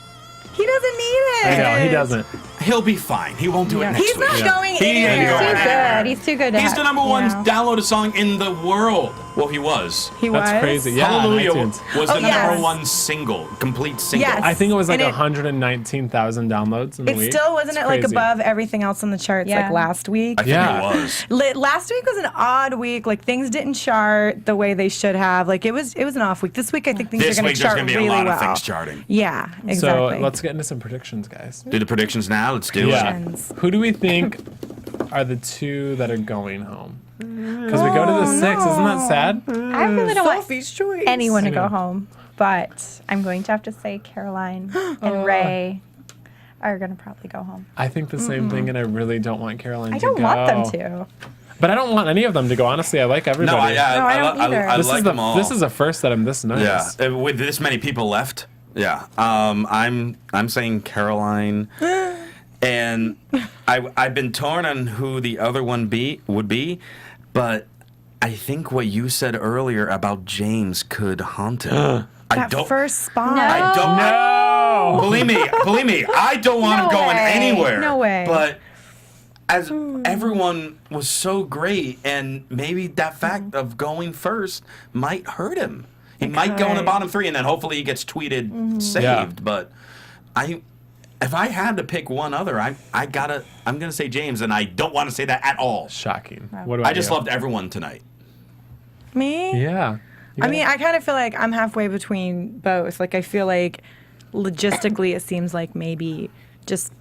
[SPEAKER 6] He doesn't need it.
[SPEAKER 4] I know, he doesn't.
[SPEAKER 5] He'll be fine. He won't do it next
[SPEAKER 6] He's
[SPEAKER 5] week.
[SPEAKER 6] not going
[SPEAKER 5] He ain't
[SPEAKER 6] anywhere.
[SPEAKER 5] going
[SPEAKER 13] He's too
[SPEAKER 5] anywhere.
[SPEAKER 13] good. He's too good to
[SPEAKER 5] He's
[SPEAKER 13] have,
[SPEAKER 5] the number one
[SPEAKER 13] you know.
[SPEAKER 5] downloaded song in the world. Well, he was.
[SPEAKER 6] He
[SPEAKER 4] That's
[SPEAKER 6] was?
[SPEAKER 4] crazy. Yeah, on
[SPEAKER 5] Hallelujah
[SPEAKER 4] iTunes.
[SPEAKER 5] was the
[SPEAKER 6] Oh, yes.
[SPEAKER 5] number one single, complete single.
[SPEAKER 6] Yes.
[SPEAKER 4] I think it was like
[SPEAKER 6] And it-
[SPEAKER 4] 119,000 downloads in the
[SPEAKER 6] It
[SPEAKER 4] week.
[SPEAKER 6] still wasn't
[SPEAKER 4] It's
[SPEAKER 6] it like
[SPEAKER 4] crazy.
[SPEAKER 6] above everything else on the charts
[SPEAKER 13] Yeah.
[SPEAKER 6] like last week?
[SPEAKER 5] I think
[SPEAKER 4] Yeah.
[SPEAKER 5] it was.
[SPEAKER 6] Last week was an odd week. Like things didn't chart the way they should have. Like it was an off week. This week I think things
[SPEAKER 5] This
[SPEAKER 6] are going
[SPEAKER 5] week
[SPEAKER 6] to
[SPEAKER 5] there's
[SPEAKER 6] chart
[SPEAKER 5] going to be
[SPEAKER 6] really
[SPEAKER 5] a lot
[SPEAKER 6] well.
[SPEAKER 5] of things charting.
[SPEAKER 6] Yeah, exactly.
[SPEAKER 4] So let's get into some predictions, guys.
[SPEAKER 5] Do the predictions now. Let's do
[SPEAKER 4] Yeah.
[SPEAKER 5] it.
[SPEAKER 4] Who do we think are the two that are going home? Because we go to the 6. Isn't that sad?
[SPEAKER 13] I really don't want
[SPEAKER 6] Sophie's choice.
[SPEAKER 13] anyone to
[SPEAKER 4] I know.
[SPEAKER 13] go home, but I'm going to have to say Caroline and Ray. are gonna probably go home.
[SPEAKER 4] I think the same thing, and I really don't want Caroline to
[SPEAKER 13] I
[SPEAKER 4] go.
[SPEAKER 13] don't want them to.
[SPEAKER 4] But I don't want any of them to go. Honestly, I like everybody.
[SPEAKER 5] I don't either. I
[SPEAKER 4] This
[SPEAKER 5] like
[SPEAKER 4] is
[SPEAKER 5] them all.
[SPEAKER 4] This is the first that I'm this nice.
[SPEAKER 5] Yeah, with this many people left. Yeah, I'm saying Caroline, and I've been torn on who the other one would be, but I think what you said earlier about James could haunt him.
[SPEAKER 6] That first spot.
[SPEAKER 10] No.
[SPEAKER 5] I don't.
[SPEAKER 4] No.
[SPEAKER 5] Believe me, I don't want him going anywhere.
[SPEAKER 6] No way.
[SPEAKER 5] But as everyone was so great, and maybe that fact of going first might hurt him. He might go in the bottom 3, and then hopefully he gets tweeted saved.
[SPEAKER 4] Yeah.
[SPEAKER 5] But if I had to pick one other, I'm gonna say James, and I don't want to say that at all.
[SPEAKER 4] Shocking. What about
[SPEAKER 5] I just
[SPEAKER 4] you?
[SPEAKER 5] loved everyone tonight.
[SPEAKER 6] Me?
[SPEAKER 4] Yeah.
[SPEAKER 6] I mean, I kind of feel like I'm halfway between both. Like, I feel like logistically it seems like maybe just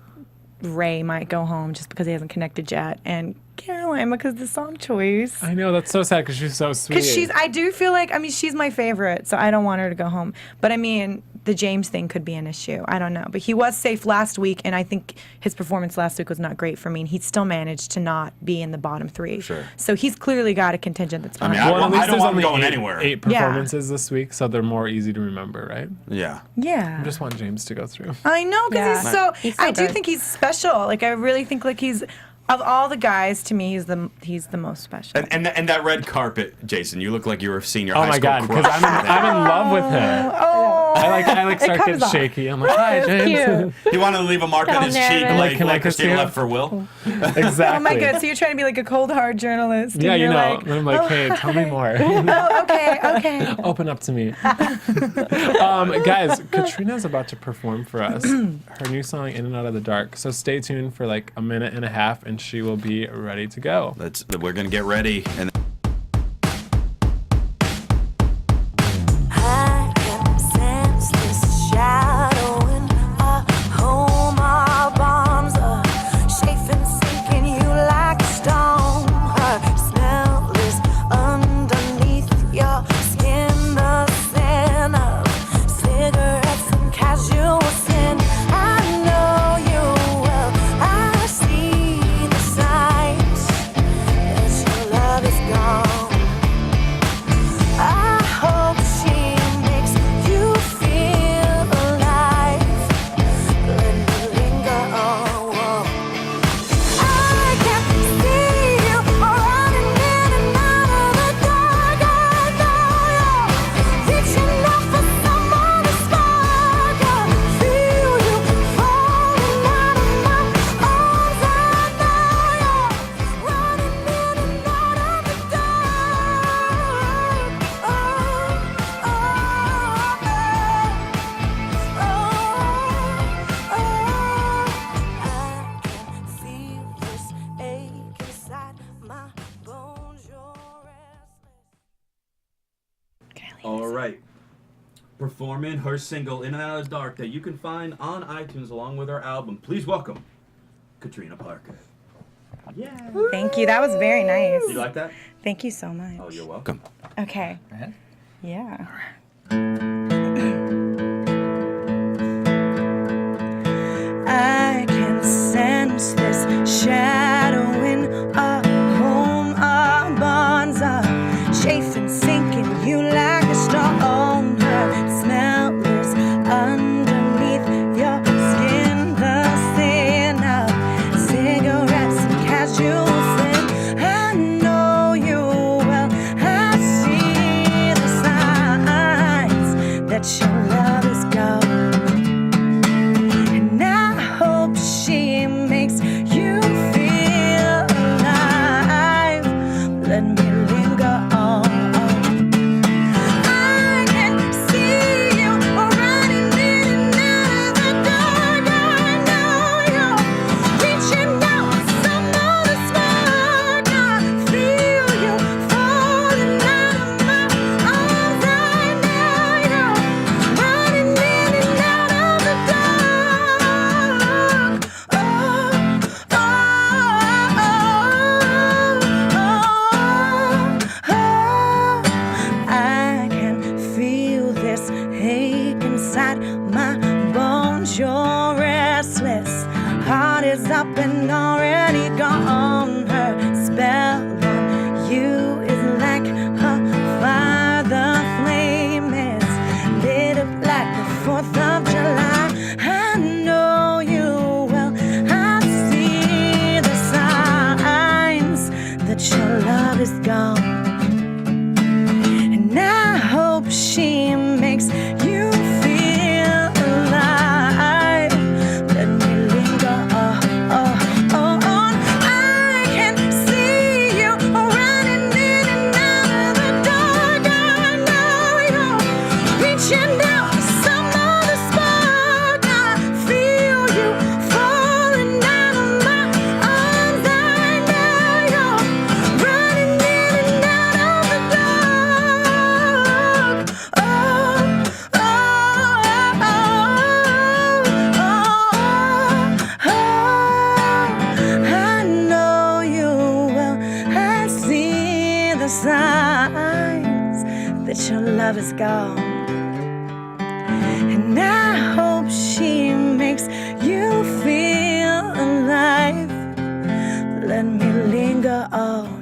[SPEAKER 6] Ray might go home just because he hasn't connected yet, and Caroline because the song choice.
[SPEAKER 4] I know, that's so sad because she's so sweet.
[SPEAKER 6] Because I do feel like, I mean, she's my favorite, so I don't want her to go home. But I mean, the James thing could be an issue. I don't know. But he was safe last week, and I think his performance last week was not great for me. And he still managed to not be in the bottom 3.
[SPEAKER 5] Sure.
[SPEAKER 6] So he's clearly got a contingent that's behind
[SPEAKER 5] I
[SPEAKER 6] him.
[SPEAKER 5] don't
[SPEAKER 4] there's
[SPEAKER 5] want him
[SPEAKER 4] only
[SPEAKER 5] going
[SPEAKER 4] eight,
[SPEAKER 5] anywhere.
[SPEAKER 4] 8 performances this week, so they're more easy to remember, right?
[SPEAKER 5] Yeah.
[SPEAKER 6] Yeah.
[SPEAKER 4] I just want James to go through.
[SPEAKER 6] I know, because
[SPEAKER 13] He's so
[SPEAKER 6] I do
[SPEAKER 13] good.
[SPEAKER 6] think he's special. Like, I really think, like, he's, of all the guys, to me, he's the most special.
[SPEAKER 5] And that red carpet, Jason, you look like you were seeing your
[SPEAKER 4] Oh
[SPEAKER 5] high
[SPEAKER 4] my
[SPEAKER 5] school
[SPEAKER 4] God, because
[SPEAKER 5] crush.
[SPEAKER 4] I'm in love with him.
[SPEAKER 6] Oh.
[SPEAKER 4] I start getting shaky. I'm like, hi, James.
[SPEAKER 5] He wanted to leave a mark on his cheek, like
[SPEAKER 4] Can I kiss
[SPEAKER 5] Christina
[SPEAKER 4] you?
[SPEAKER 5] left for Will.
[SPEAKER 4] Exactly.
[SPEAKER 6] Oh my God, so you're trying to be like a cold, hard journalist.
[SPEAKER 4] Yeah,
[SPEAKER 6] and
[SPEAKER 4] you
[SPEAKER 6] you're
[SPEAKER 4] know.
[SPEAKER 6] like,
[SPEAKER 4] And I'm like, hey, tell me more.
[SPEAKER 6] oh, okay.
[SPEAKER 4] Open up to me. Guys, Katrina's about to perform for us her new song, In and Out of the Dark. So stay tuned for like a minute and a half, and she will be ready to go.
[SPEAKER 5] We're going to get ready. And
[SPEAKER 8] I can sense this shadow in our home. Our bombs are chafing, sinking you like a stone. Her smell is underneath your skin, the scent of cigarettes and casual sin. I know you well. I see the signs that your love is gone. I hope she makes you feel alive. Let me linger on. I can see you running in and out of the dark. I know you're reaching out for someone to spark. I feel you falling out of my arms. I know you're running in and out of the dark. I can feel this ache inside my bones. You're restless.
[SPEAKER 5] all right. Performing her single, In and Out of the Dark, that you can find on iTunes along with her album. Please welcome Katrina Parker. Yeah.
[SPEAKER 6] Thank you. That was very nice.
[SPEAKER 5] You like that?
[SPEAKER 6] Thank you so much.
[SPEAKER 5] Oh, you're welcome.
[SPEAKER 6] Okay. Yeah. I can sense this shadow in our home. Our bonds are chafing, sinking you like a stone. Her smell is underneath your skin, the sin of cigarettes and casual sin. I know you well. I see the signs gone. And I hope she makes you feel alive. Let me linger on. I can see you running in and out of the dark. I know you're reaching down for some other spark. I feel you falling out of my arms. I know you're running in and out of the dark. I know you will. I see the signs that your love is gone. And I hope she makes you feel alive. Let me linger on.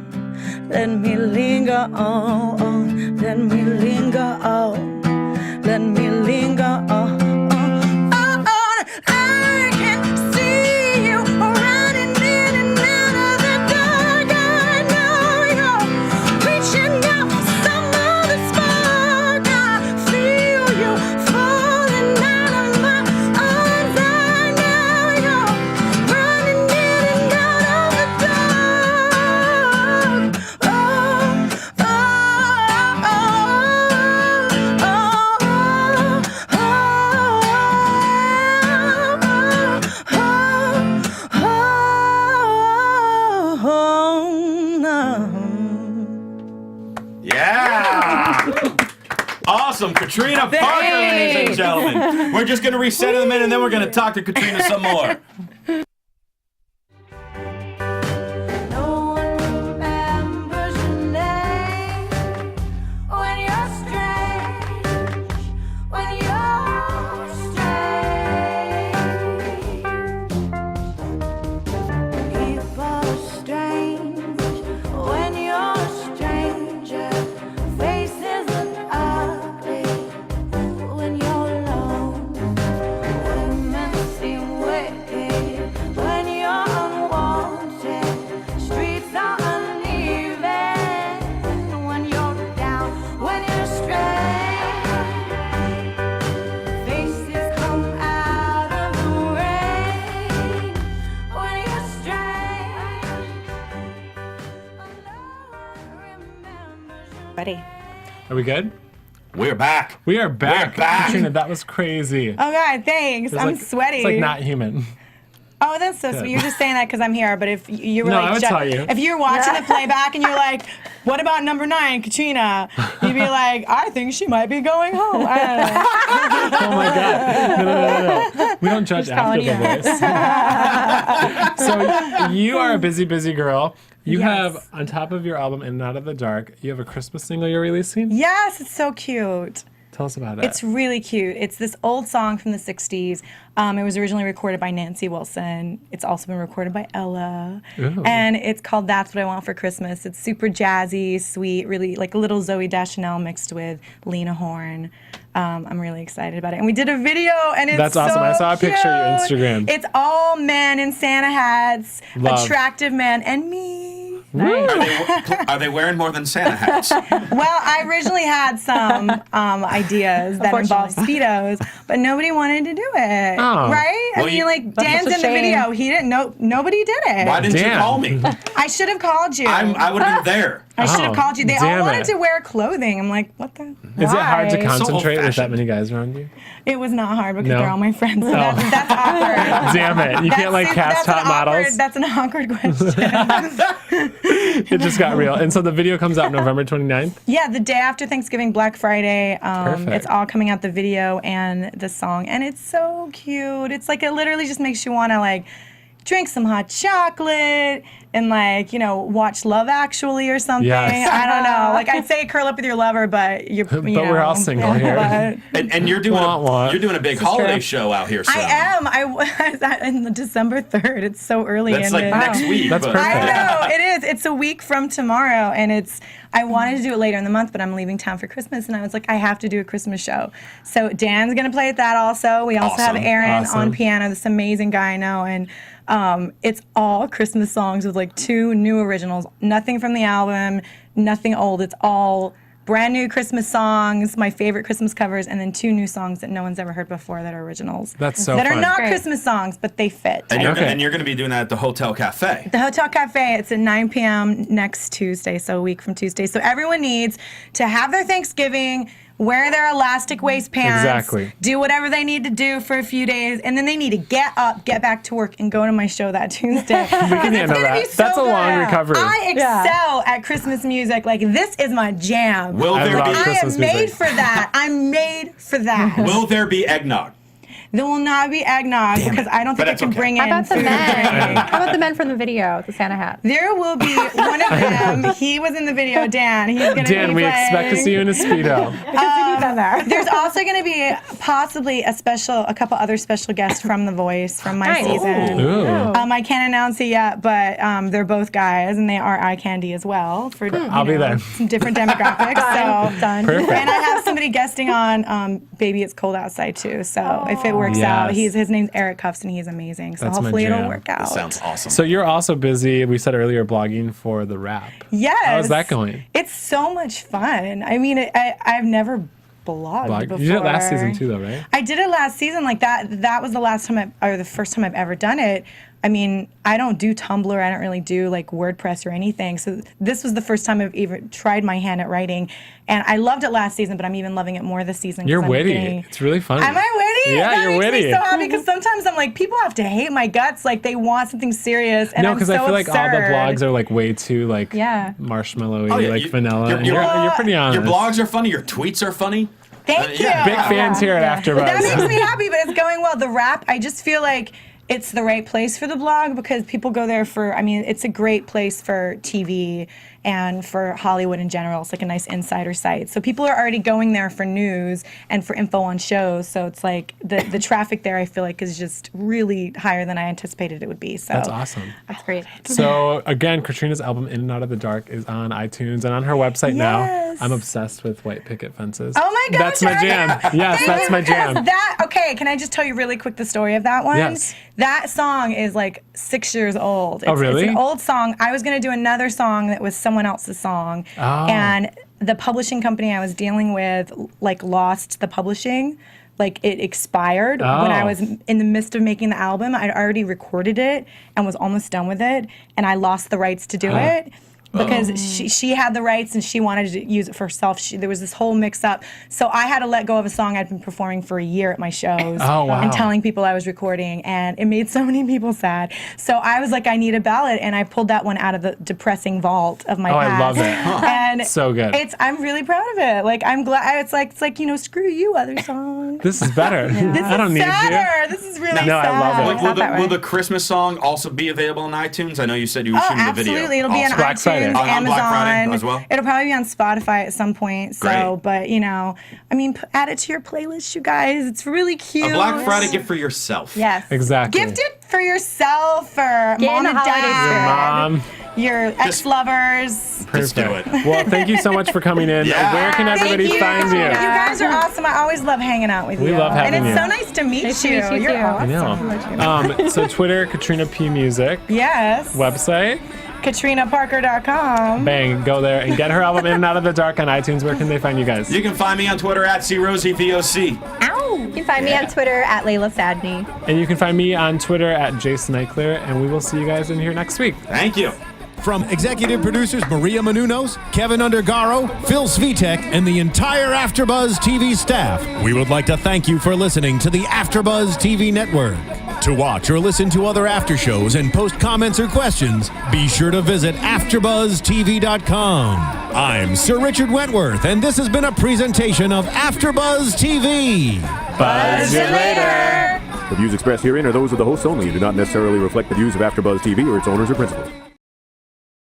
[SPEAKER 6] Let me linger on. Let me linger on. Let me linger on. I can see you running in and out of the dark. I know you're reaching out for some other spark. I feel you falling out of my arms. I know you're running in and out of the dark.
[SPEAKER 5] Yeah! Awesome, Katrina Parker, ladies and gentlemen. We're just going to reset in a minute, and then we're going to talk to Katrina some more.
[SPEAKER 8] No one remembers your name when you're strange. When you're strange, people are strange. When you're a stranger, faces look ugly. When you're alone, women seem wicked. When you're unwanted, streets are uneven. When you're down, when you're strange, faces come out of the rain. When you're strange,
[SPEAKER 6] Ready?
[SPEAKER 4] Are we good?
[SPEAKER 5] We're back.
[SPEAKER 4] We are back.
[SPEAKER 5] We're back.
[SPEAKER 4] Katrina, that was crazy.
[SPEAKER 6] Oh God, thanks.
[SPEAKER 4] It's
[SPEAKER 6] I'm
[SPEAKER 4] like-
[SPEAKER 6] sweaty.
[SPEAKER 4] It's like not human.
[SPEAKER 6] Oh, that's so
[SPEAKER 4] Good.
[SPEAKER 6] sweet. You're just saying that because I'm here. But if you were
[SPEAKER 4] No,
[SPEAKER 6] like,
[SPEAKER 4] I would tell you.
[SPEAKER 6] if you're watching the playback and you're like, "What about number 9, Katrina?" You'd be like, "I think she might be going home." I don't know.
[SPEAKER 4] Oh my God. No. We don't judge after the voice. So you are a busy, busy girl. You have, on top of your album, In and Out of the Dark, you have a Christmas single you're releasing?
[SPEAKER 6] Yes, it's so cute.
[SPEAKER 4] Tell us about it.
[SPEAKER 6] It's really cute. It's this old song from the 60s. It was originally recorded by Nancy Wilson. It's also been recorded by Ella.
[SPEAKER 4] Ooh.
[SPEAKER 6] And it's called That's What I Want for Christmas. It's super jazzy, sweet, really like a little Zooey Deschanel mixed with Lena Horne. I'm really excited about it. And we did a video, and it's
[SPEAKER 4] That's awesome.
[SPEAKER 6] so
[SPEAKER 4] I saw a picture on your
[SPEAKER 6] cute.
[SPEAKER 4] Instagram.
[SPEAKER 6] It's all men in Santa hats,
[SPEAKER 4] Love.
[SPEAKER 6] attractive men, and me.
[SPEAKER 5] Are they wearing more than Santa hats?
[SPEAKER 6] Well, I originally had some ideas that involved Speedos, but nobody wanted to do it.
[SPEAKER 5] Oh.
[SPEAKER 6] Right?
[SPEAKER 5] Well,
[SPEAKER 6] I mean,
[SPEAKER 5] you-
[SPEAKER 6] like,
[SPEAKER 5] That's
[SPEAKER 6] Dan's
[SPEAKER 5] a
[SPEAKER 6] in the
[SPEAKER 5] shame.
[SPEAKER 6] video. He didn't know. Nobody did it.
[SPEAKER 5] Why didn't you call me?
[SPEAKER 6] I should have called you.
[SPEAKER 5] I would have been there.
[SPEAKER 6] I should have called you. They all
[SPEAKER 4] damn
[SPEAKER 6] wanted
[SPEAKER 4] it.
[SPEAKER 6] to wear clothing. I'm like, what the?
[SPEAKER 4] Is it hard to
[SPEAKER 6] Why?
[SPEAKER 4] concentrate with that many guys around you?
[SPEAKER 6] It was not hard because
[SPEAKER 4] No?
[SPEAKER 6] they're all my friends. So
[SPEAKER 4] Oh.
[SPEAKER 6] that's awkward.
[SPEAKER 4] Damn it. You can't like cast
[SPEAKER 6] that's
[SPEAKER 4] top
[SPEAKER 6] an awkward-
[SPEAKER 4] models.
[SPEAKER 6] That's an awkward question.
[SPEAKER 4] It just got real. And so the video comes out November 29th?
[SPEAKER 6] Yeah, the day after Thanksgiving, Black Friday.
[SPEAKER 4] Perfect.
[SPEAKER 6] It's all coming out, the video and the song, and it's so cute. It's like, it literally just makes you want to like drink some hot chocolate and like, you know, watch Love Actually or something.
[SPEAKER 4] Yes.
[SPEAKER 6] I don't know. Like, I'd say curl up with your lover, but you're.
[SPEAKER 4] But we're all single here.
[SPEAKER 5] And you're doing you're doing a big
[SPEAKER 6] This is
[SPEAKER 5] holiday
[SPEAKER 6] true.
[SPEAKER 5] show out here soon.
[SPEAKER 6] I am. I was in the December 3rd. It's so early.
[SPEAKER 5] That's
[SPEAKER 6] in
[SPEAKER 5] like
[SPEAKER 6] it.
[SPEAKER 5] next week.
[SPEAKER 4] That's
[SPEAKER 5] but-
[SPEAKER 4] perfect.
[SPEAKER 6] I know it is. It's a week from tomorrow, and I wanted to do it later in the month, but I'm leaving town for Christmas, and I was like, I have to do a Christmas show. So Dan's gonna play at that also. We also have
[SPEAKER 4] Awesome.
[SPEAKER 6] Aaron
[SPEAKER 4] Awesome.
[SPEAKER 6] on piano, this amazing guy I know, and It's all Christmas songs with like 2 new originals. Nothing from the album, nothing old. It's all brand new Christmas songs, my favorite Christmas covers, and then 2 new songs that no one's ever heard before that are originals.
[SPEAKER 4] That's so
[SPEAKER 6] That
[SPEAKER 4] fun.
[SPEAKER 6] are not
[SPEAKER 13] Great.
[SPEAKER 6] Christmas songs, but they fit.
[SPEAKER 5] And you're going to be doing that at the Hotel Cafe.
[SPEAKER 6] The Hotel Cafe, it's at 9 p.m. next Tuesday, so a week from Tuesday. So everyone needs to have their Thanksgiving, wear their elastic waist pants,
[SPEAKER 4] Exactly.
[SPEAKER 6] do whatever they need to do for a few days, and then they need to get up, get back to work, and go to my show that Tuesday.
[SPEAKER 4] We can handle that. That's a long recovery.
[SPEAKER 6] I excel at Christmas music. Like, this is my jam.
[SPEAKER 5] I love
[SPEAKER 6] I
[SPEAKER 4] Christmas
[SPEAKER 6] am made
[SPEAKER 4] music.
[SPEAKER 6] for that. I'm made for that.
[SPEAKER 5] Will there be eggnog?
[SPEAKER 6] There will not be eggnog because I don't think I can bring in
[SPEAKER 13] How about the
[SPEAKER 6] food.
[SPEAKER 13] men? How about the men from the video, the Santa hat?
[SPEAKER 6] There will be one of them. He was in the video, Dan. He's going to be
[SPEAKER 4] Dan, we expect to see you in a Speedo.
[SPEAKER 6] There's also going to be possibly a couple other special guests from The Voice from my
[SPEAKER 13] Nice.
[SPEAKER 6] season.
[SPEAKER 4] Ooh.
[SPEAKER 6] I can't announce it yet, but they're both guys, and they are eye candy as well for
[SPEAKER 4] I'll be there.
[SPEAKER 6] some different demographics. So
[SPEAKER 13] Done.
[SPEAKER 4] Perfect.
[SPEAKER 6] And I have somebody guesting on Baby It's Cold Outside too. So if it works out,
[SPEAKER 4] Yes.
[SPEAKER 6] his name's Eric Cuffs, and he's amazing. So
[SPEAKER 4] That's my
[SPEAKER 6] hopefully it'll
[SPEAKER 4] jam.
[SPEAKER 6] work out.
[SPEAKER 5] That sounds awesome.
[SPEAKER 4] So you're also busy, we said earlier, blogging for The Wrap.
[SPEAKER 6] Yes.
[SPEAKER 4] How's that going?
[SPEAKER 6] It's so much fun. I mean, I've never blogged before.
[SPEAKER 4] You did it last season too, though, right?
[SPEAKER 6] I did it last season. Like that was the last time or the first time I've ever done it. I mean, I don't do Tumblr. I don't really do like WordPress or anything. So this was the first time I've even tried my hand at writing. And I loved it last season, but I'm even loving it more this season. 'cause
[SPEAKER 4] You're
[SPEAKER 6] I'm
[SPEAKER 4] witty.
[SPEAKER 6] getting-
[SPEAKER 4] It's really funny.
[SPEAKER 6] Am I witty?
[SPEAKER 4] Yeah,
[SPEAKER 6] that
[SPEAKER 4] you're
[SPEAKER 6] makes
[SPEAKER 4] witty.
[SPEAKER 6] me so happy because sometimes I'm like, people have to hate my guts. Like they want something serious. And
[SPEAKER 4] No,
[SPEAKER 6] I'm
[SPEAKER 4] because
[SPEAKER 6] so
[SPEAKER 4] I feel like all the
[SPEAKER 6] absurd.
[SPEAKER 4] blogs are like way too like
[SPEAKER 6] Yeah.
[SPEAKER 4] marshmallowy,
[SPEAKER 5] Oh, yeah,
[SPEAKER 4] like
[SPEAKER 5] you-
[SPEAKER 4] vanilla.
[SPEAKER 5] you're-
[SPEAKER 4] and you're pretty honest.
[SPEAKER 5] Your blogs are funny. Your tweets are funny.
[SPEAKER 6] Thank you.
[SPEAKER 4] Big fans here at AfterBuzz.
[SPEAKER 6] That makes me happy, but it's going well. The Wrap, I just feel like it's the right place for the blog because people go there for, I mean, it's a great place for TV and for Hollywood in general. It's like a nice insider site. So people are already going there for news and for info on shows. So it's like the traffic there, I feel like, is just really higher than I anticipated it would be. So
[SPEAKER 4] That's awesome.
[SPEAKER 13] That's great.
[SPEAKER 4] So again, Katrina's album "In and Out of the Dark" is on iTunes and on her website now.
[SPEAKER 6] Yes.
[SPEAKER 4] I'm obsessed with white picket fences.
[SPEAKER 6] Oh my gosh.
[SPEAKER 4] That's my jam. Yes,
[SPEAKER 6] Thank
[SPEAKER 4] that's
[SPEAKER 6] you,
[SPEAKER 4] my
[SPEAKER 6] because
[SPEAKER 4] jam.
[SPEAKER 6] Okay, can I just tell you really quick the story of that one?
[SPEAKER 4] Yes.
[SPEAKER 6] That song is like 6 years old.
[SPEAKER 4] Oh, really?
[SPEAKER 6] It's an old song. I was going to do another song that was someone else's song.
[SPEAKER 4] Oh.
[SPEAKER 6] And the publishing company I was dealing with like lost the publishing. Like it expired when I
[SPEAKER 4] Oh.
[SPEAKER 6] was in the midst of making the album. I'd already recorded it and was almost done with it. And I lost the rights to do it. Because she had the rights and she wanted to use it for herself. There was this whole mix-up. So I had to let go of a song I'd been performing for a year at my shows
[SPEAKER 4] Oh, wow.
[SPEAKER 6] and telling people I was recording, and it made so many people sad. So I was like, I need a ballad, and I pulled that one out of the depressing vault of my
[SPEAKER 4] Oh, I
[SPEAKER 6] past.
[SPEAKER 4] love it.
[SPEAKER 6] And
[SPEAKER 4] So good.
[SPEAKER 6] I'm really proud of it. Like I'm glad. It's like screw you, other songs.
[SPEAKER 4] This is better.
[SPEAKER 6] This
[SPEAKER 4] I don't
[SPEAKER 6] is
[SPEAKER 4] need
[SPEAKER 6] sadder. This is really
[SPEAKER 4] No, I
[SPEAKER 6] sad.
[SPEAKER 4] love it.
[SPEAKER 6] It's not that way.
[SPEAKER 5] Will the Christmas song also be available on iTunes? I know you said you were shooting the video.
[SPEAKER 6] Absolutely. It'll be on
[SPEAKER 5] Awesome.
[SPEAKER 4] Black Friday.
[SPEAKER 6] iTunes,
[SPEAKER 5] On
[SPEAKER 6] Amazon.
[SPEAKER 5] Black Friday as well?
[SPEAKER 6] It'll probably be on Spotify at some point. So,
[SPEAKER 5] Great.
[SPEAKER 6] but I mean, add it to your playlist, you guys. It's really cute.
[SPEAKER 5] A Black Friday gift for yourself.
[SPEAKER 6] Yes.
[SPEAKER 4] Exactly.
[SPEAKER 6] Gift it for yourself, for
[SPEAKER 13] Get
[SPEAKER 6] mom
[SPEAKER 13] in the
[SPEAKER 6] and
[SPEAKER 13] holiday
[SPEAKER 6] dad,
[SPEAKER 4] Mom.
[SPEAKER 6] your ex-lovers.
[SPEAKER 5] Just do it.
[SPEAKER 4] Well, thank you so much for coming in.
[SPEAKER 5] Yeah.
[SPEAKER 4] Where can everybody
[SPEAKER 6] Thank you.
[SPEAKER 4] find you?
[SPEAKER 6] You guys are awesome. I always love hanging out with you.
[SPEAKER 4] We love having
[SPEAKER 6] and it's
[SPEAKER 4] you.
[SPEAKER 6] so nice to meet
[SPEAKER 13] Nice to
[SPEAKER 6] you.
[SPEAKER 13] meet you
[SPEAKER 6] You're
[SPEAKER 13] too.
[SPEAKER 4] I
[SPEAKER 6] awesome.
[SPEAKER 4] know. So Twitter, Katrina P Music.
[SPEAKER 6] Yes.
[SPEAKER 4] Website,
[SPEAKER 6] KatrinaParker.com.
[SPEAKER 4] bang, go there and get her album "In and Out of the Dark" on iTunes. Where can they find you guys?
[SPEAKER 5] You can find me on Twitter at CRosieVOC.
[SPEAKER 13] Ow! You can find me on Twitter at Laila Sadny.
[SPEAKER 4] And you can find me on Twitter at Jason Ikeler, and we will see you guys in here next week.
[SPEAKER 5] Thank you.
[SPEAKER 3] From executive producers Maria Menounos, Kevin Undergaro, Phil Svitek, and the entire AfterBuzz TV staff, we would like to thank you for listening to the AfterBuzz TV network. To watch or listen to other after shows and post comments or questions, be sure to visit AfterBuzzTV.com. I'm Sir Richard Wentworth, and this has been a presentation of AfterBuzz TV.
[SPEAKER 4] Buzz you later.
[SPEAKER 14] The views expressed herein are those of the hosts only and do not necessarily reflect the views of AfterBuzz TV or its owners or principals.